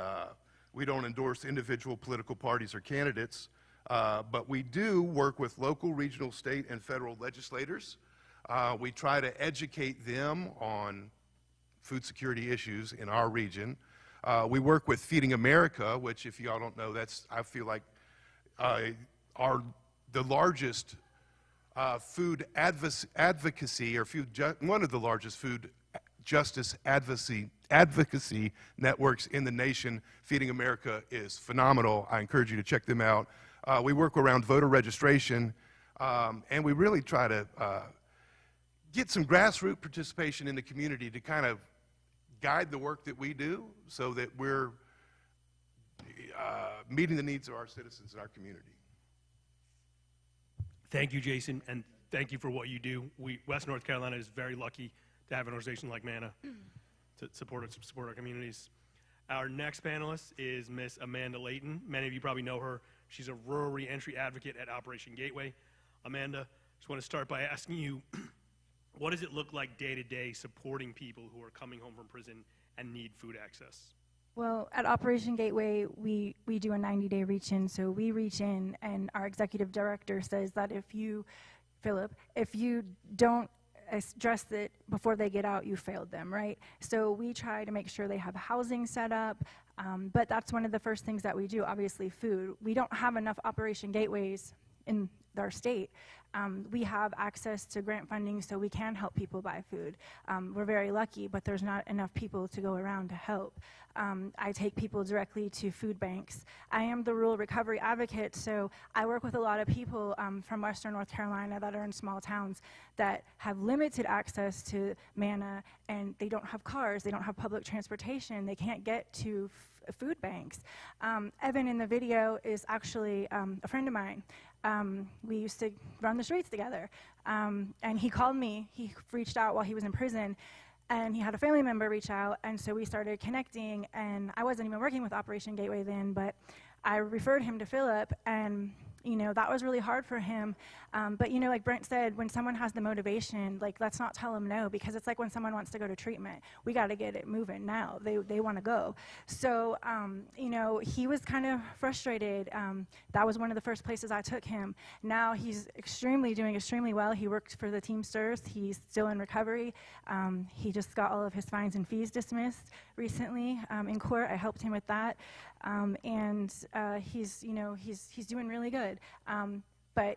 M: we don't endorse individual political parties or candidates, but we do work with local, regional, state, and federal legislators. We try to educate them on food security issues in our region. We work with Feeding America, which, if y'all don't know, that's, I feel like, the largest food advocacy, or one of the largest food justice advocacy networks in the nation. Feeding America is phenomenal. I encourage you to check them out. We work around voter registration, and we really try to get some grassroots participation in the community to kind of guide the work that we do so that we're meeting the needs of our citizens in our community.
K: Thank you, Jason, and thank you for what you do. West North Carolina is very lucky to have an organization like MANA to support our communities. Our next panelist is Miss Amanda Layton. Many of you probably know her. She's a rural reentry advocate at Operation Gateway. Amanda, just want to start by asking you, what does it look like day to day supporting people who are coming home from prison and need food access?
N: Well, at Operation Gateway, we do a 90-day reach-in. So we reach in, and our executive director says that if you, Philip, if you don't address it before they get out, you failed them, right? So we try to make sure they have housing set up, but that's one of the first things that we do, obviously food. We don't have enough Operation Gateways in our state. We have access to grant funding, so we can help people buy food. We're very lucky, but there's not enough people to go around to help. I take people directly to food banks. I am the rural recovery advocate, so I work with a lot of people from Western North Carolina that are in small towns that have limited access to MANA, and they don't have cars, they don't have public transportation, they can't get to food banks. Evan in the video is actually a friend of mine. We used to run the streets together. And he called me. He reached out while he was in prison, and he had a family member reach out, and so we started connecting. And I wasn't even working with Operation Gateway then, but I referred him to Philip, and that was really hard for him. But like Brent said, when someone has the motivation, like, let's not tell them no, because it's like when someone wants to go to treatment. We got to get it moving now. They want to go. So, he was kind of frustrated. That was one of the first places I took him. Now he's doing extremely well. He worked for the Teamsters. He's still in recovery. He just got all of his fines and fees dismissed recently in court. I helped him with that. And he's doing really good. But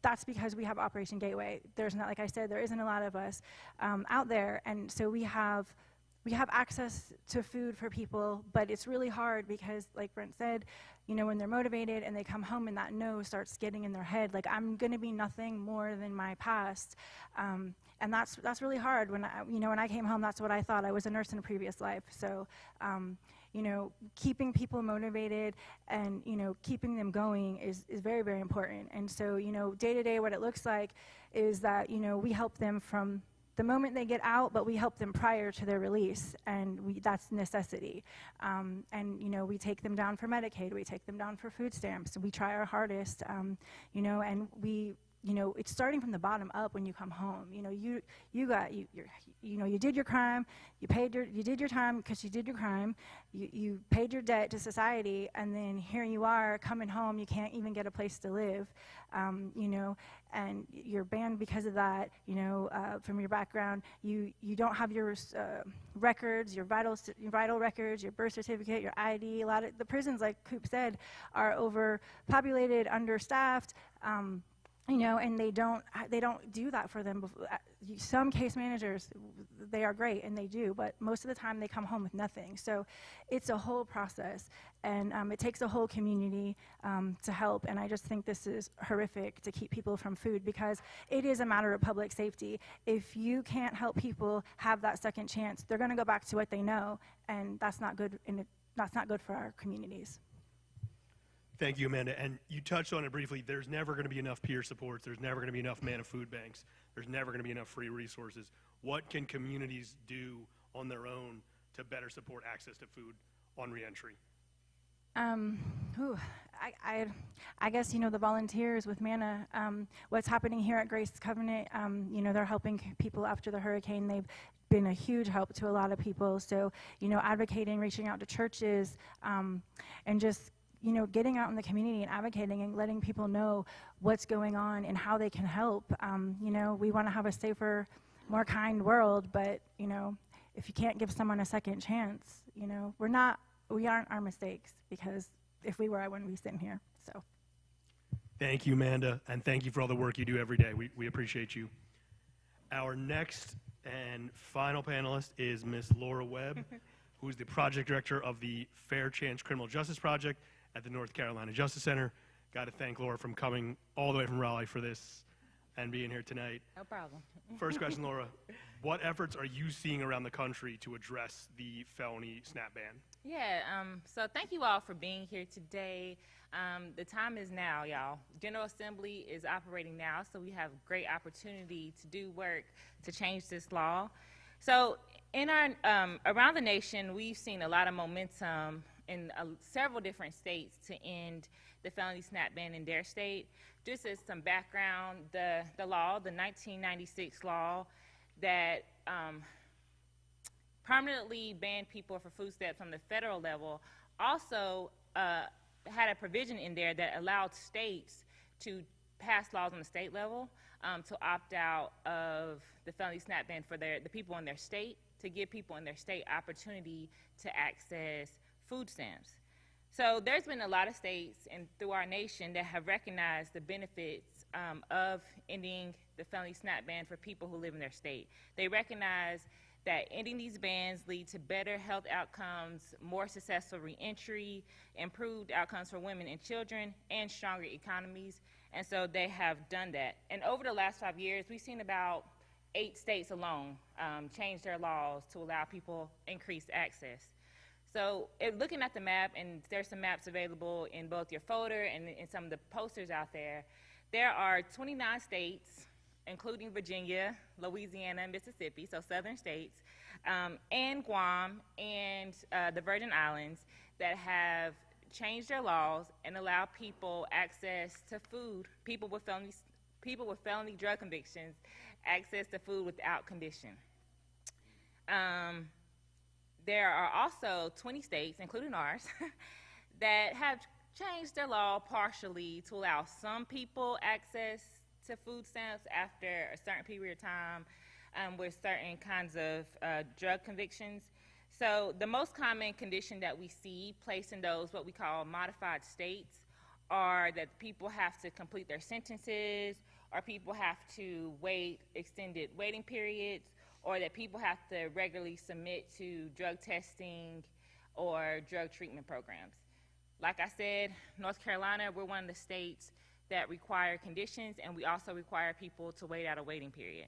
N: that's because we have Operation Gateway. There's not, like I said, there isn't a lot of us out there, and so we have access to food for people. But it's really hard because, like Brent said, when they're motivated and they come home and that no starts getting in their head, like, I'm going to be nothing more than my past, and that's really hard. When I came home, that's what I thought. I was a nurse in a previous life, so. Keeping people motivated and, keeping them going is very, very important. And so, day to day, what it looks like is that, we help them from the moment they get out, but we help them prior to their release, and that's necessity. And, we take them down for Medicaid, we take them down for food stamps, we try our hardest, and it's starting from the bottom up when you come home. You did your crime, you did your time because you did your crime, you paid your debt to society, and then here you are coming home, you can't even get a place to live, and you're banned because of that, from your background. You don't have your records, your vital records, your birth certificate, your ID. A lot of the prisons, like Coop said, are overpopulated, understaffed. And they don't do that for them. Some case managers, they are great, and they do, but most of the time they come home with nothing. So it's a whole process, and it takes a whole community to help, and I just think this is horrific to keep people from food, because it is a matter of public safety. If you can't help people have that second chance, they're going to go back to what they know, and that's not good, and that's not good for our communities.
K: Thank you, Amanda. And you touched on it briefly. There's never going to be enough peer supports. There's never going to be enough man of food banks. There's never going to be enough free resources. What can communities do on their own to better support access to food on reentry?
N: I guess, the volunteers with MANA, what's happening here at Grace Covenant, they're helping people after the hurricane. They've been a huge help to a lot of people. So, advocating, reaching out to churches, and just getting out in the community and advocating and letting people know what's going on and how they can help. We want to have a safer, more kind world, but, if you can't give someone a second chance, we aren't our mistakes, because if we were, I wouldn't be sitting here, so.
K: Thank you, Amanda, and thank you for all the work you do every day. We appreciate you. Our next and final panelist is Ms. Laura Webb, who is the project director of the Fair Chance Criminal Justice Project at the North Carolina Justice Center. Got to thank Laura for coming all the way from Raleigh for this and being here tonight.
L: No problem.
K: First question, Laura. What efforts are you seeing around the country to address the felony SNAP ban?
L: Yeah, so thank you all for being here today. The time is now, y'all. General Assembly is operating now, so we have great opportunity to do work to change this law. So in our around the nation, we've seen a lot of momentum in several different states to end the felony SNAP ban in their state. Just as some background, the law, the 1996 law that permanently banned people for food stamps on the federal level, also had a provision in there that allowed states to pass laws on the state level to opt out of the felony SNAP ban for the people in their state, to give people in their state opportunity to access food stamps. So there's been a lot of states and through our nation that have recognized the benefits of ending the felony SNAP ban for people who live in their state. They recognize that ending these bans lead to better health outcomes, more successful reentry, improved outcomes for women and children, and stronger economies. And so they have done that. And over the last 5 years, we've seen about 8 states alone change their laws to allow people increased access. So looking at the map, and there's some maps available in both your folder and in some of the posters out there, there are 29 states, including Virginia, Louisiana, and Mississippi, so southern states, and Guam and the Virgin Islands that have changed their laws and allow people access to food, people with felony drug convictions, access to food without condition. There are also 20 states, including ours, that have changed their law partially to allow some people access to food stamps after a certain period of time with certain kinds of drug convictions. So the most common condition that we see placed in those what we call modified states are that people have to complete their sentences, or people have to wait extended waiting periods, or that people have to regularly submit to drug testing or drug treatment programs. Like I said, North Carolina, we're one of the states that require conditions, and we also require people to wait out a waiting period.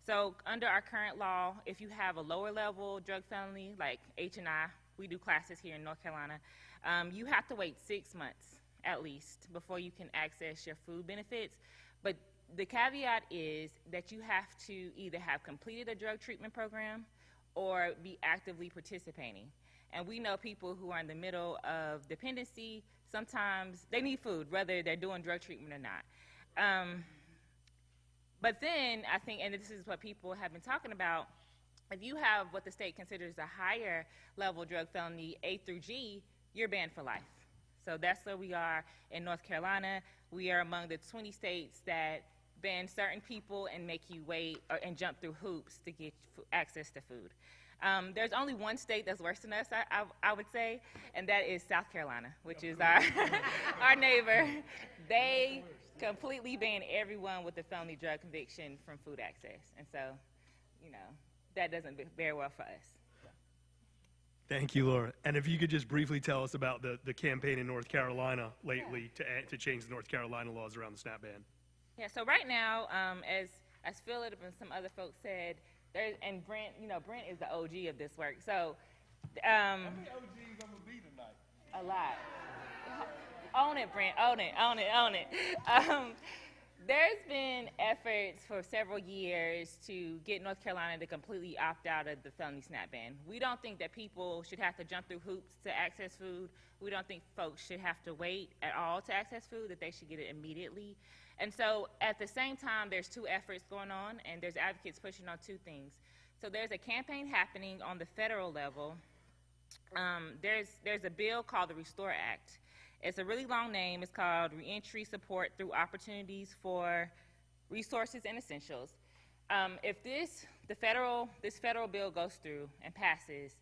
L: So under our current law, if you have a lower level drug felony, like H&I, we do classes here in North Carolina, you have to wait 6 months at least before you can access your food benefits. But the caveat is that you have to either have completed a drug treatment program or be actively participating. And we know people who are in the middle of dependency, sometimes they need food, whether they're doing drug treatment or not. But then I think, and this is what people have been talking about, if you have what the state considers a higher level drug felony, A through G, you're banned for life. So that's where we are in North Carolina. We are among the 20 states that ban certain people and make you wait and jump through hoops to get access to food. There's only one state that's worse than us, I would say, and that is South Carolina, which is our neighbor. They completely ban everyone with a felony drug conviction from food access. And so, you know, that doesn't bear well for us.
K: Thank you, Laura. And if you could just briefly tell us about the campaign in North Carolina lately to change the North Carolina laws around the SNAP ban.
L: Yeah, so right now, as Philip and some other folks said, and Brent, you know, Brent is the OG of this work. So, how many OGs I'm gonna be tonight? A lot. Own it, Brent. Own it. Own it. Own it. There's been efforts for several years to get North Carolina to completely opt out of the felony SNAP ban. We don't think that people should have to jump through hoops to access food. We don't think folks should have to wait at all to access food, that they should get it immediately. And so at the same time, there's two efforts going on, and there's advocates pushing on two things. So there's a campaign happening on the federal level. There's a bill called the Restore Act. It's a really long name. It's called Reentry Support Through Opportunities for Resources and Essentials. If this federal bill goes through and passes,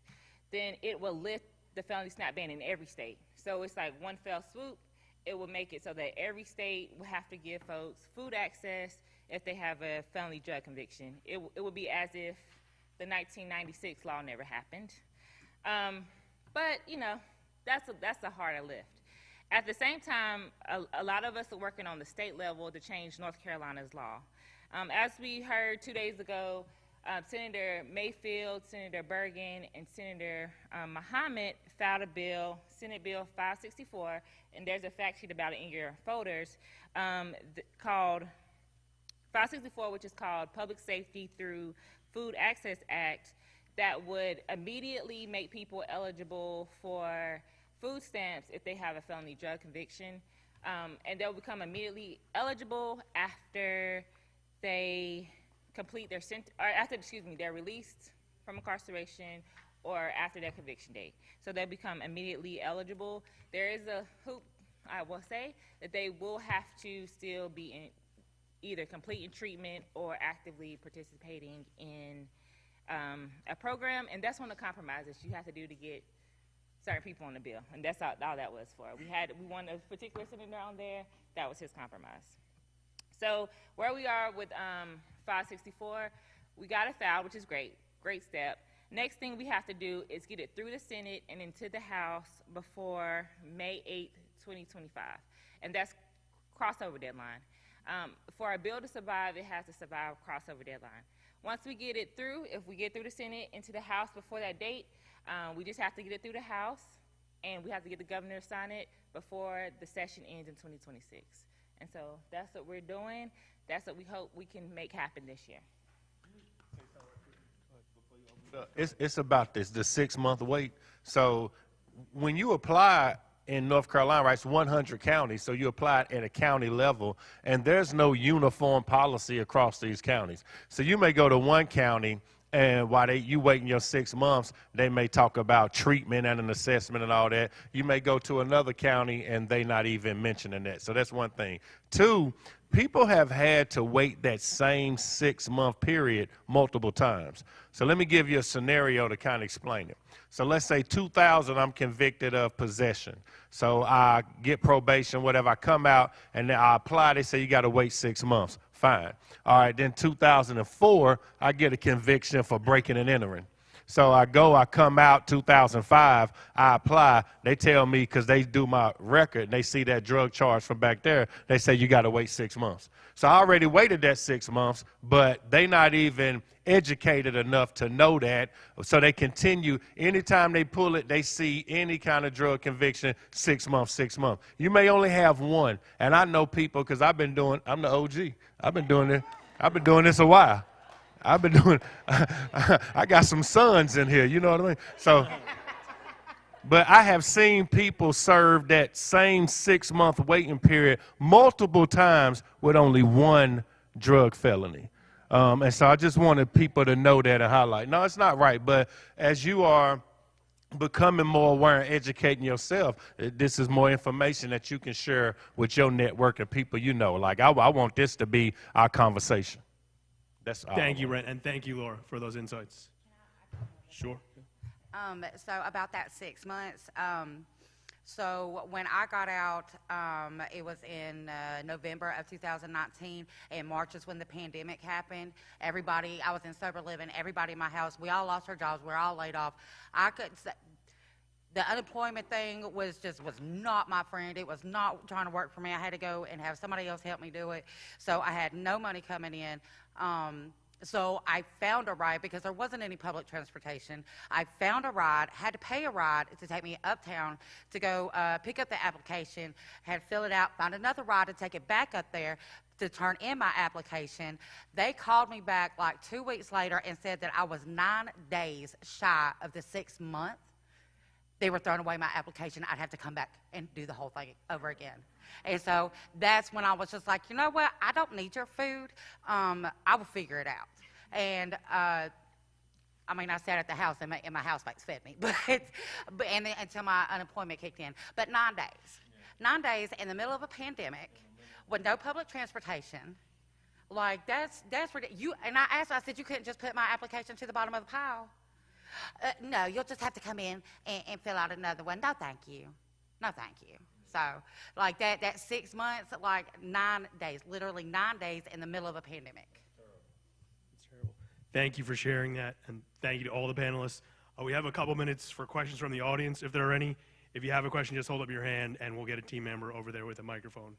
L: then it will lift the felony SNAP ban in every state. So it's like one fell swoop. It will make it so that every state will have to give folks food access if they have a felony drug conviction. It would be as if the 1996 law never happened. But, you know, that's a harder lift. At the same time, a lot of us are working on the state level to change North Carolina's law. As we heard 2 days ago, Senator Mayfield, Senator Bergen, and Senator Muhammad filed a bill, Senate Bill 564, and there's a fact sheet about it in your folders, called 564, which is called Public Safety Through Food Access Act, that would immediately make people eligible for food stamps if they have a felony drug conviction, and they'll become immediately eligible after they complete their they're released from incarceration or after their conviction date. So they become immediately eligible. There is a hoop, I will say, that they will have to still be in either completing treatment or actively participating in a program, and that's one of the compromises you have to do to get certain people on the bill, and that's all that was for. We won a particular senator on there. That was his compromise. So where we are with 564, we got it filed, which is great step. Next thing we have to do is get it through the Senate and into the House before May 8th, 2025, and that's crossover deadline. For a bill to survive, it has to survive crossover deadline. Once we get it through, if we get through the Senate into the House before that date, We just have to get it through the House, and we have to get the governor to sign it before the session ends in 2026. And so that's what we're doing. That's what we hope we can make happen this year.
J: It's about this, the 6-month wait. So when you apply in North Carolina, right, it's 100 counties, so you apply at a county level, and there's no uniform policy across these counties. So you may go to one county, and while you waiting your 6 months, they may talk about treatment and an assessment and all that. You may go to another county, and they not even mentioning that. So that's one thing. Two, people have had to wait that same 6-month period multiple times. So let me give you a scenario to kind of explain it. So let's say 2000, I'm convicted of possession. So I get probation, whatever. I come out and I apply. They say you got to wait 6 months. Fine. All right. Then 2004, I get a conviction for breaking and entering. So I come out 2005, I apply. They tell me, because they do my record, and they see that drug charge from back there, they say you got to wait 6 months. So I already waited that 6 months, but they not even educated enough to know that. So they continue. Anytime they pull it, they see any kind of drug conviction, 6 months, 6 months. You may only have one. And I know people, because I'm the OG. I've been doing this a while. I got some sons in here, you know what I mean? So, but I have seen people serve that same 6-month waiting period multiple times with only one drug felony. And so I just wanted people to know that and highlight. No, it's not right, but as you are becoming more aware and educating yourself, this is more information that you can share with your network and people you know. Like, I want this to be our conversation.
K: Thank you, Rent, and thank you, Laura, for those insights. Sure.
O: So about that 6 months, so when I got out, it was in November of 2019, and March is when the pandemic happened. Everybody, I was in sober living, everybody in my house, we all lost our jobs, we're all laid off. I couldn't say, the unemployment thing was not my friend. It was not trying to work for me. I had to go and have somebody else help me do it. So I had no money coming in. So I found a ride because there wasn't any public transportation. I found a ride, had to pay a ride to take me uptown to go pick up the application, had to fill it out, find another ride to take it back up there to turn in my application. They called me back like 2 weeks later and said that I was 9 days shy of the 6 months. They were throwing away my application. I'd have to come back and do the whole thing over again. And so that's when I was just like, you know what? I don't need your food. I will figure it out. And I sat at the house and my housemates fed me, and then, until my unemployment kicked in. But 9 days. Yeah. 9 days in the middle of a pandemic with no public transportation. Like, that's ridiculous. And I asked her, I said, you couldn't just put my application to the bottom of the pile? No, you'll just have to come in and fill out another one. No, thank you. No, thank you. So, like that 6 months, like 9 days, literally 9 days in the middle of a pandemic.
K: It's terrible. Thank you for sharing that, and thank you to all the panelists. We have a couple minutes for questions from the audience, if there are any. If you have a question, just hold up your hand, and we'll get a team member over there with a microphone.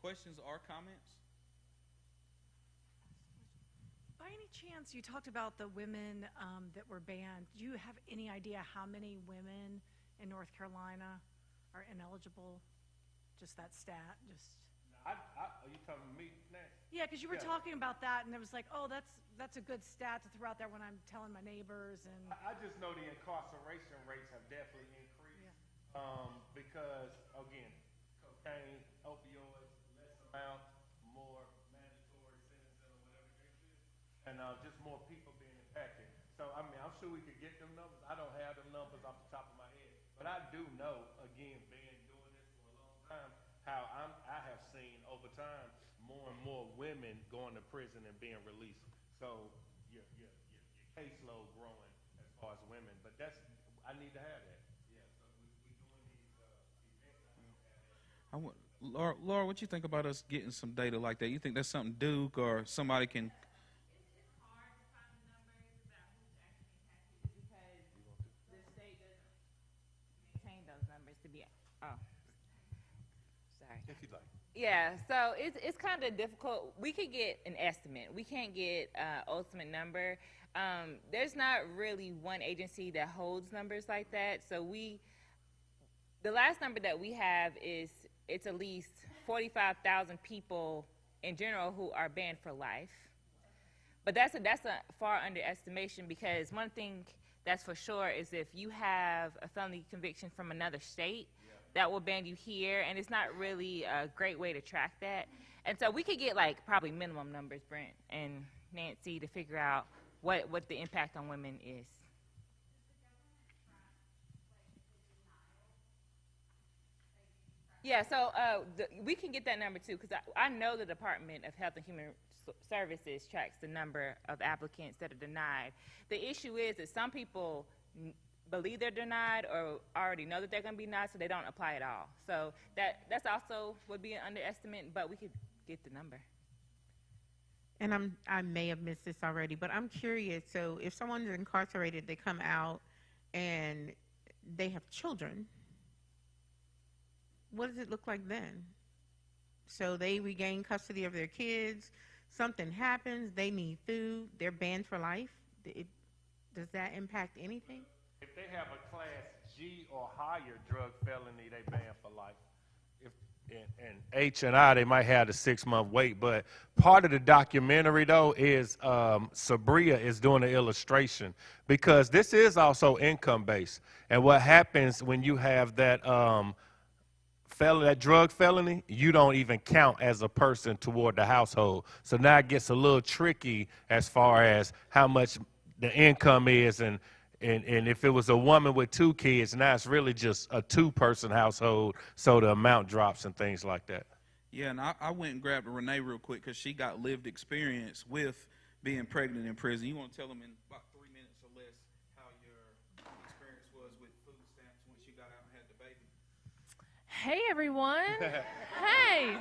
B: Questions or comments?
P: By any chance, you talked about the women that were banned. Do you have any idea how many women in North Carolina are ineligible? Just that stat?
J: Are you talking me next?
P: Yeah, because you were talking about that, and it was like, oh, that's a good stat to throw out there when I'm telling my neighbors. And
J: I just know the incarceration rates have definitely increased because, again, cocaine, opioids, more mandatory sentencing or whatever the case is, and just more people being impacted. So, I'm sure we could get them numbers. I don't have them numbers off the top of my head, but I do know, again, being doing this for a long time, how I have seen over time more and more women going to prison and being released. So, your caseload growing as far as women, but I need to have that. Yeah, so we doing these events. I
B: Laura, what you think about us getting some data like that? You think that's something Duke or somebody can?
L: Maintain those numbers to be. Oh, sorry.
J: If you'd like.
L: Yeah, so it's kind of difficult. We could get an estimate. We can't get ultimate number. There's not really one agency that holds numbers like that. So the last number that we have is it's at least 45,000 people in general who are banned for life. But that's a far underestimation, because one thing that's for sure is if you have a felony conviction from another state, that will ban you here, and it's not really a great way to track that. And so we could get like probably minimum numbers, Brent and Nancy, to figure out what the impact on women is. Yeah, so we can get that number too, because I know the Department of Health and Human Services tracks the number of applicants that are denied. The issue is that some people believe they're denied or already know that they're going to be denied, so they don't apply at all. So that's also would be an underestimate, but we could get the number.
Q: And I may have missed this already, but I'm curious. So if someone's incarcerated, they come out and they have children, what does it look like then? So they regain custody of their kids, something happens, they need food, they're banned for life. Does that impact anything?
J: If they have a Class G or higher drug felony, they ban for life. If in H and I, they might have a 6-month wait. But part of the documentary, though, is Sabria is doing an illustration, because this is also income-based. And what happens when you have that that drug felony, you don't even count as a person toward the household. So now it gets a little tricky as far as how much the income is, and if it was a woman with 2 kids, now it's really just a 2-person household, so the amount drops and things like that.
B: Yeah, and I went and grabbed Renee real quick because she got lived experience with being pregnant in prison. You want to tell them in about 3 minutes or less how your experience was with food stamps once you got out and had the baby?
R: Hey, everyone. Hey.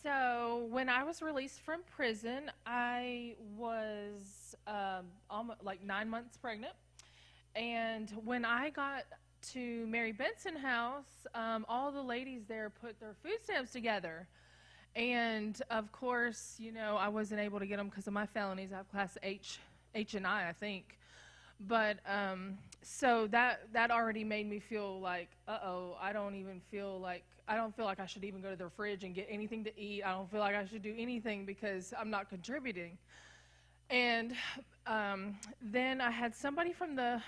R: So when I was released from prison, I was almost like 9 months pregnant. And when I got to Mary Benson House, all the ladies there put their food stamps together. And of course, you know, I wasn't able to get them because of my felonies. I have class H and I think. But so that already made me feel like, uh-oh, I don't feel like I should even go to the fridge and get anything to eat. I don't feel like I should do anything because I'm not contributing. And then I had somebody from the,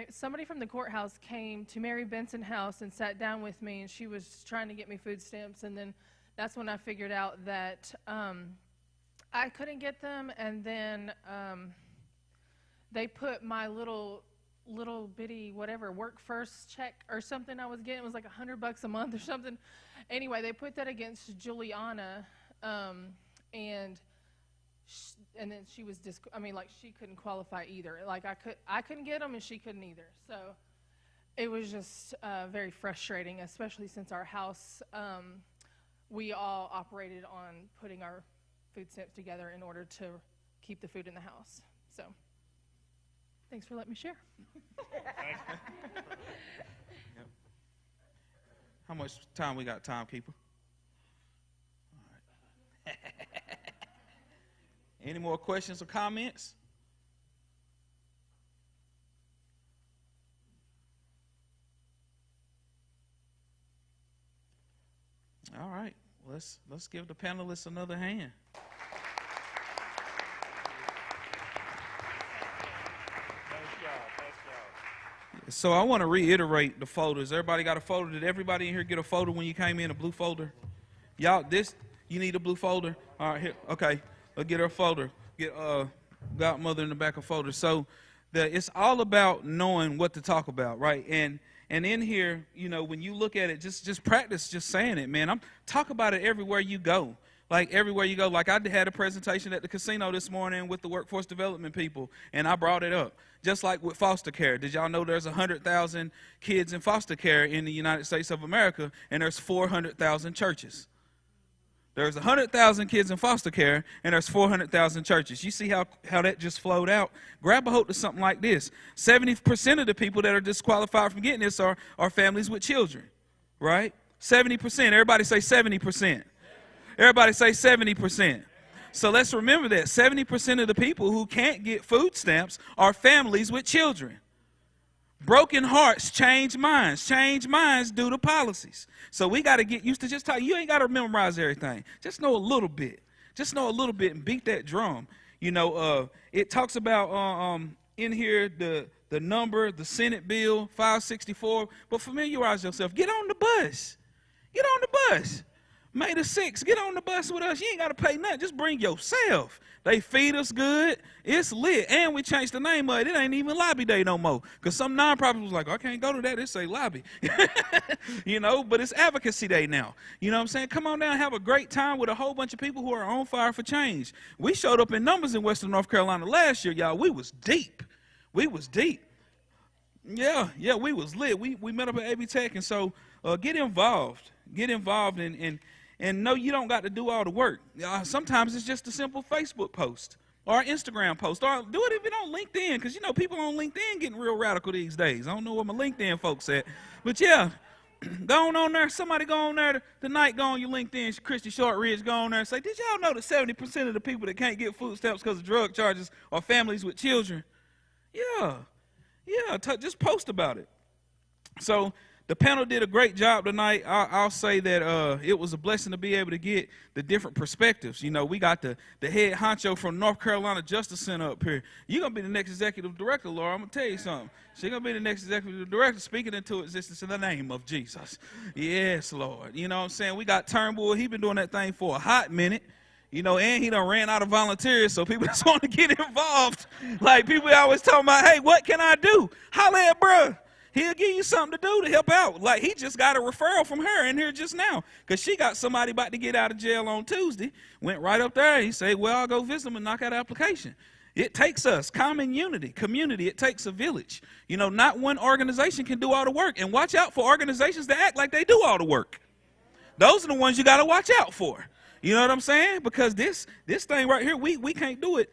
R: somebody from the courthouse came to Mary Benson House and sat down with me, and she was trying to get me food stamps. And then that's when I figured out that I couldn't get them, and then they put my little bitty whatever work first check or something I was getting. It was like $100 a month or something. Anyway, they put that against Juliana, and then she was she couldn't qualify either. Like I couldn't get them and she couldn't either. So it was just very frustrating, especially since our house we all operated on putting our food stamps together in order to keep the food in the house. So thanks for letting me share.
B: Yep. How much time we got, timekeeper? All right. Any more questions or comments? All right, let's give the panelists another hand. So I want to reiterate the folders. Everybody got a folder? Did everybody in here get a folder when you came in, a blue folder? Y'all, you need a blue folder? All right, here, okay. Let's get her a folder. Get Godmother in the back of folder. So it's all about knowing what to talk about, right? And in here, you know, when you look at it, just practice just saying it, man. Talk about it everywhere you go. Like everywhere you go, like I had a presentation at the casino this morning with the workforce development people, and I brought it up. Just like with foster care. Did y'all know there's 100,000 kids in foster care in the United States of America, and there's 400,000 churches? There's 100,000 kids in foster care, and there's 400,000 churches. You see how that just flowed out? Grab a hold of something like this. 70% of the people that are disqualified from getting this are families with children, right? 70%. Everybody say 70%. Everybody say 70%. So let's remember that 70% of the people who can't get food stamps are families with children. Broken hearts change minds due to policies. So we got to get used to just talking. You ain't got to memorize everything. Just know a little bit. Just know a little bit and beat that drum. You know, it talks about in here the number, the Senate bill 564. But familiarize yourself. Get on the bus. Get on the bus. May the 6th, get on the bus with us. You ain't got to pay nothing. Just bring yourself. They feed us good. It's lit. And we changed the name of it. It ain't even Lobby Day no more. Because some nonprofits was like, I can't go to that. It say Lobby. You know, but it's Advocacy Day now. You know what I'm saying? Come on down and have a great time with a whole bunch of people who are on fire for change. We showed up in numbers in Western North Carolina last year, y'all. We was deep. We was deep. Yeah, we was lit. We met up at AB Tech. And so get involved. Get involved and no, you don't got to do all the work. Sometimes it's just a simple Facebook post or Instagram post, or do it even on LinkedIn, because, you know, people on LinkedIn getting real radical these days. I don't know where my LinkedIn folks at, but yeah, go on there. Somebody go on there tonight, go on your LinkedIn, Christy Shortridge, go on there and say, did y'all know that 70% of the people that can't get food stamps because of drug charges are families with children? Yeah, just post about it. So the panel did a great job tonight. I'll say that it was a blessing to be able to get the different perspectives. You know, we got the head honcho from North Carolina Justice Center up here. You're going to be the next executive director, Laura. I'm going to tell you something. She's going to be the next executive director, speaking into existence in the name of Jesus. Yes, Lord. You know what I'm saying? We got Turnbull. He been doing that thing for a hot minute. You know, and he done ran out of volunteers, so people just want to get involved. Like, people always talking about, hey, what can I do? Holla at bruh. He'll give you something to do to help out. Like, he just got a referral from her in here just now, because she got somebody about to get out of jail on Tuesday. Went right up there. He said, well, I'll go visit them and knock out an application. It takes us, common unity, community. It takes a village. You know, not one organization can do all the work. And watch out for organizations that act like they do all the work. Those are the ones you got to watch out for. You know what I'm saying? Because this thing right here, we can't do it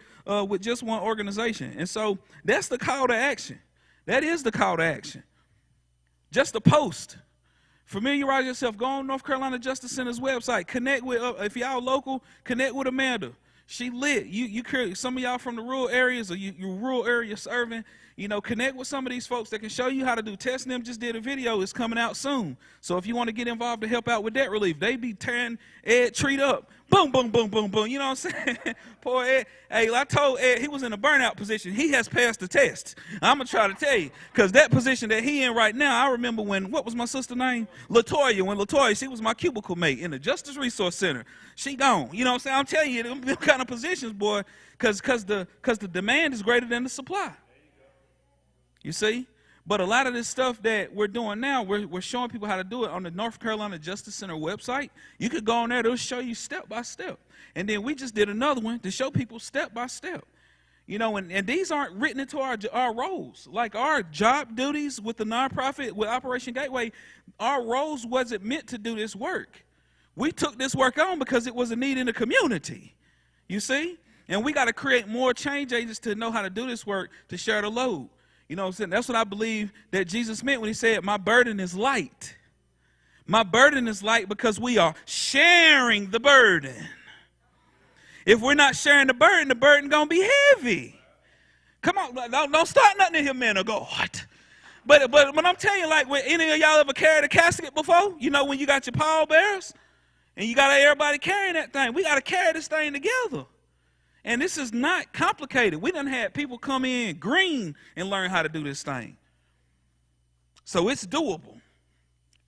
B: with just one organization. And so that's the call to action. That is the call to action. Just a post. Familiarize yourself. Go on North Carolina Justice Center's website. Connect with, if y'all local, connect with Amanda. She lit. Some of y'all from the rural areas, or you rural area serving, you know, connect with some of these folks that can show you how to do. Testing Them just did a video. It's coming out soon. So if you want to get involved to help out with debt relief, they be tearing Ed Treat up. Boom, boom, boom, boom, boom. You know what I'm saying? Poor Ed. Hey, I told Ed he was in a burnout position. He has passed the test. I'm going to try to tell you, because that position that he in right now, I remember when, what was my sister's name? Latoya. When Latoya, she was my cubicle mate in the Justice Resource Center. She gone. You know what I'm saying? I'm telling you, them kind of positions, boy, because the demand is greater than the supply. You see? But a lot of this stuff that we're doing now, we're showing people how to do it on the North Carolina Justice Center website. You could go on there, they'll show you step by step. And then we just did another one to show people step by step. You know, and these aren't written into our roles. Like our job duties with the nonprofit, with Operation Gateway, our roles wasn't meant to do this work. We took this work on because it was a need in the community. You see? And we got to create more change agents to know how to do this work, to share the load. You know what I'm saying? That's what I believe that Jesus meant when he said, my burden is light. My burden is light because we are sharing the burden. If we're not sharing the burden going to be heavy. Come on, don't start nothing in here, man of God. But when I'm telling you, like, when any of y'all ever carried a casket before, you know, when you got your pallbearers and you got everybody carrying that thing, we got to carry this thing together. And this is not complicated. We done had people come in green and learn how to do this thing. So it's doable.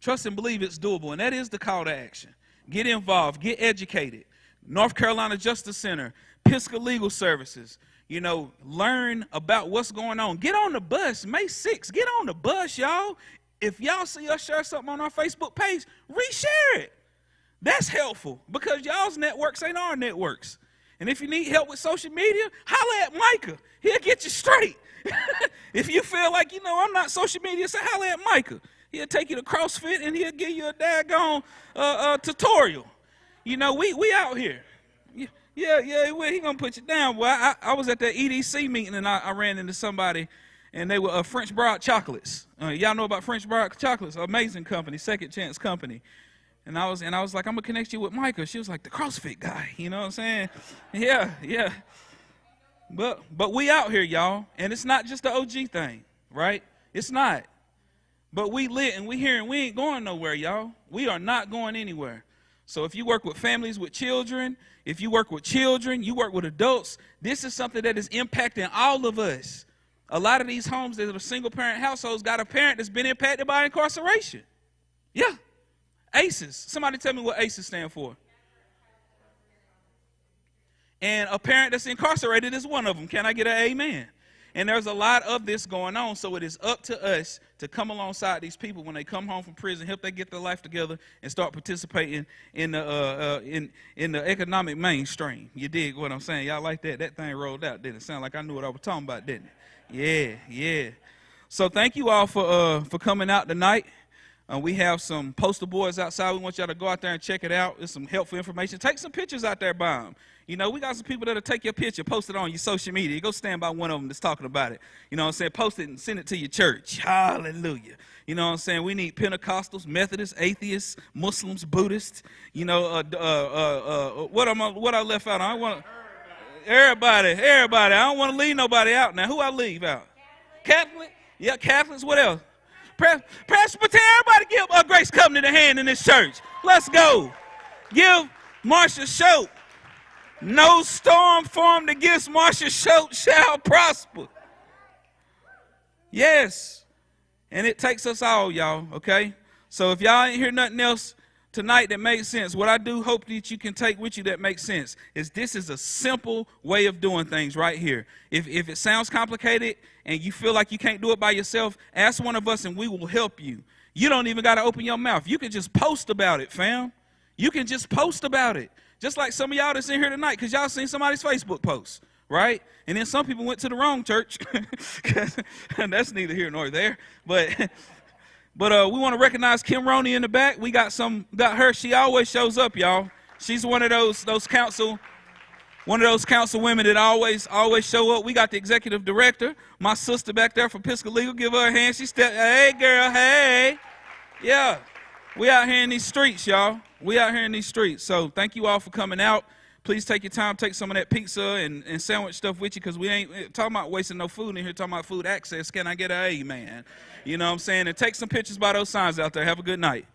B: Trust and believe it's doable. And that is the call to action. Get involved. Get educated. North Carolina Justice Center, Pisgah Legal Services. You know, learn about what's going on. Get on the bus. May 6th. Get on the bus, y'all. If y'all see us share something on our Facebook page, reshare it. That's helpful because y'all's networks ain't our networks. And if you need help with social media, holla at Micah. He'll get you straight. If you feel like, I'm not social media, say holla at Micah. He'll take you to CrossFit and he'll give you a daggone tutorial. We out here. Yeah, he gonna put you down. Well, I was at that EDC meeting and I ran into somebody, and they were French Broad Chocolates. Y'all know about French Broad Chocolates? Amazing company, Second Chance Company. And I was like, I'm gonna connect you with Micah. She was like, the CrossFit guy. You know what I'm saying? Yeah. But we out here, y'all, and it's not just the OG thing, right? It's not. But we lit and we here and we ain't going nowhere, y'all. We are not going anywhere. So if you work with families with children, if you work with children, you work with adults, this is something that is impacting all of us. A lot of these homes that are single-parent households got a parent that's been impacted by incarceration. Yeah. ACEs. Somebody tell me what ACEs stand for. And a parent that's incarcerated is one of them. Can I get an amen? And there's a lot of this going on, so it is up to us to come alongside these people when they come home from prison, help them get their life together, and start participating in the economic mainstream. You dig what I'm saying? Y'all like that? That thing rolled out, didn't it? Sound like I knew what I was talking about, didn't it? Yeah. So thank you all for coming out tonight. We have some poster boards outside. We want y'all to go out there and check it out. There's some helpful information. Take some pictures out there by them. We got some people that'll take your picture, post it on your social media. Go stand by one of them that's talking about it. You know what I'm saying? Post it and send it to your church. Hallelujah. You know what I'm saying? We need Pentecostals, Methodists, atheists, Muslims, Buddhists. What I left out? I want everybody. I don't want to leave nobody out now. Who I leave out? Catholic? Yeah, Catholics. What else? Presbyterian. Everybody give a Grace Company the hand in this church. Let's go. Give Marsha Shope. No storm formed against Marsha Shope shall prosper. Yes. And it takes us all, y'all, okay? So if y'all ain't hear nothing else tonight that makes sense, what I do hope that you can take with you that makes sense is this is a simple way of doing things right here. If it sounds complicated and you feel like you can't do it by yourself, ask one of us and we will help you. You don't even got to open your mouth. You can just post about it, fam. You can just post about it. Just like some of y'all that's in here tonight, because y'all seen somebody's Facebook post, right? And then some people went to the wrong church. That's neither here nor there. But we want to recognize Kim Roney in the back. We got her. She always shows up, y'all. She's one of those council women that always show up. We got the executive director, my sister back there from Pisco Legal. Give her a hand. Hey, girl, hey. Yeah. We out here in these streets, y'all. We out here in these streets. So thank you all for coming out. Please take your time, take some of that pizza and sandwich stuff with you, because we ain't talking about wasting no food in here, talking about food access. Can I get an amen? You know what I'm saying? And take some pictures by those signs out there. Have a good night.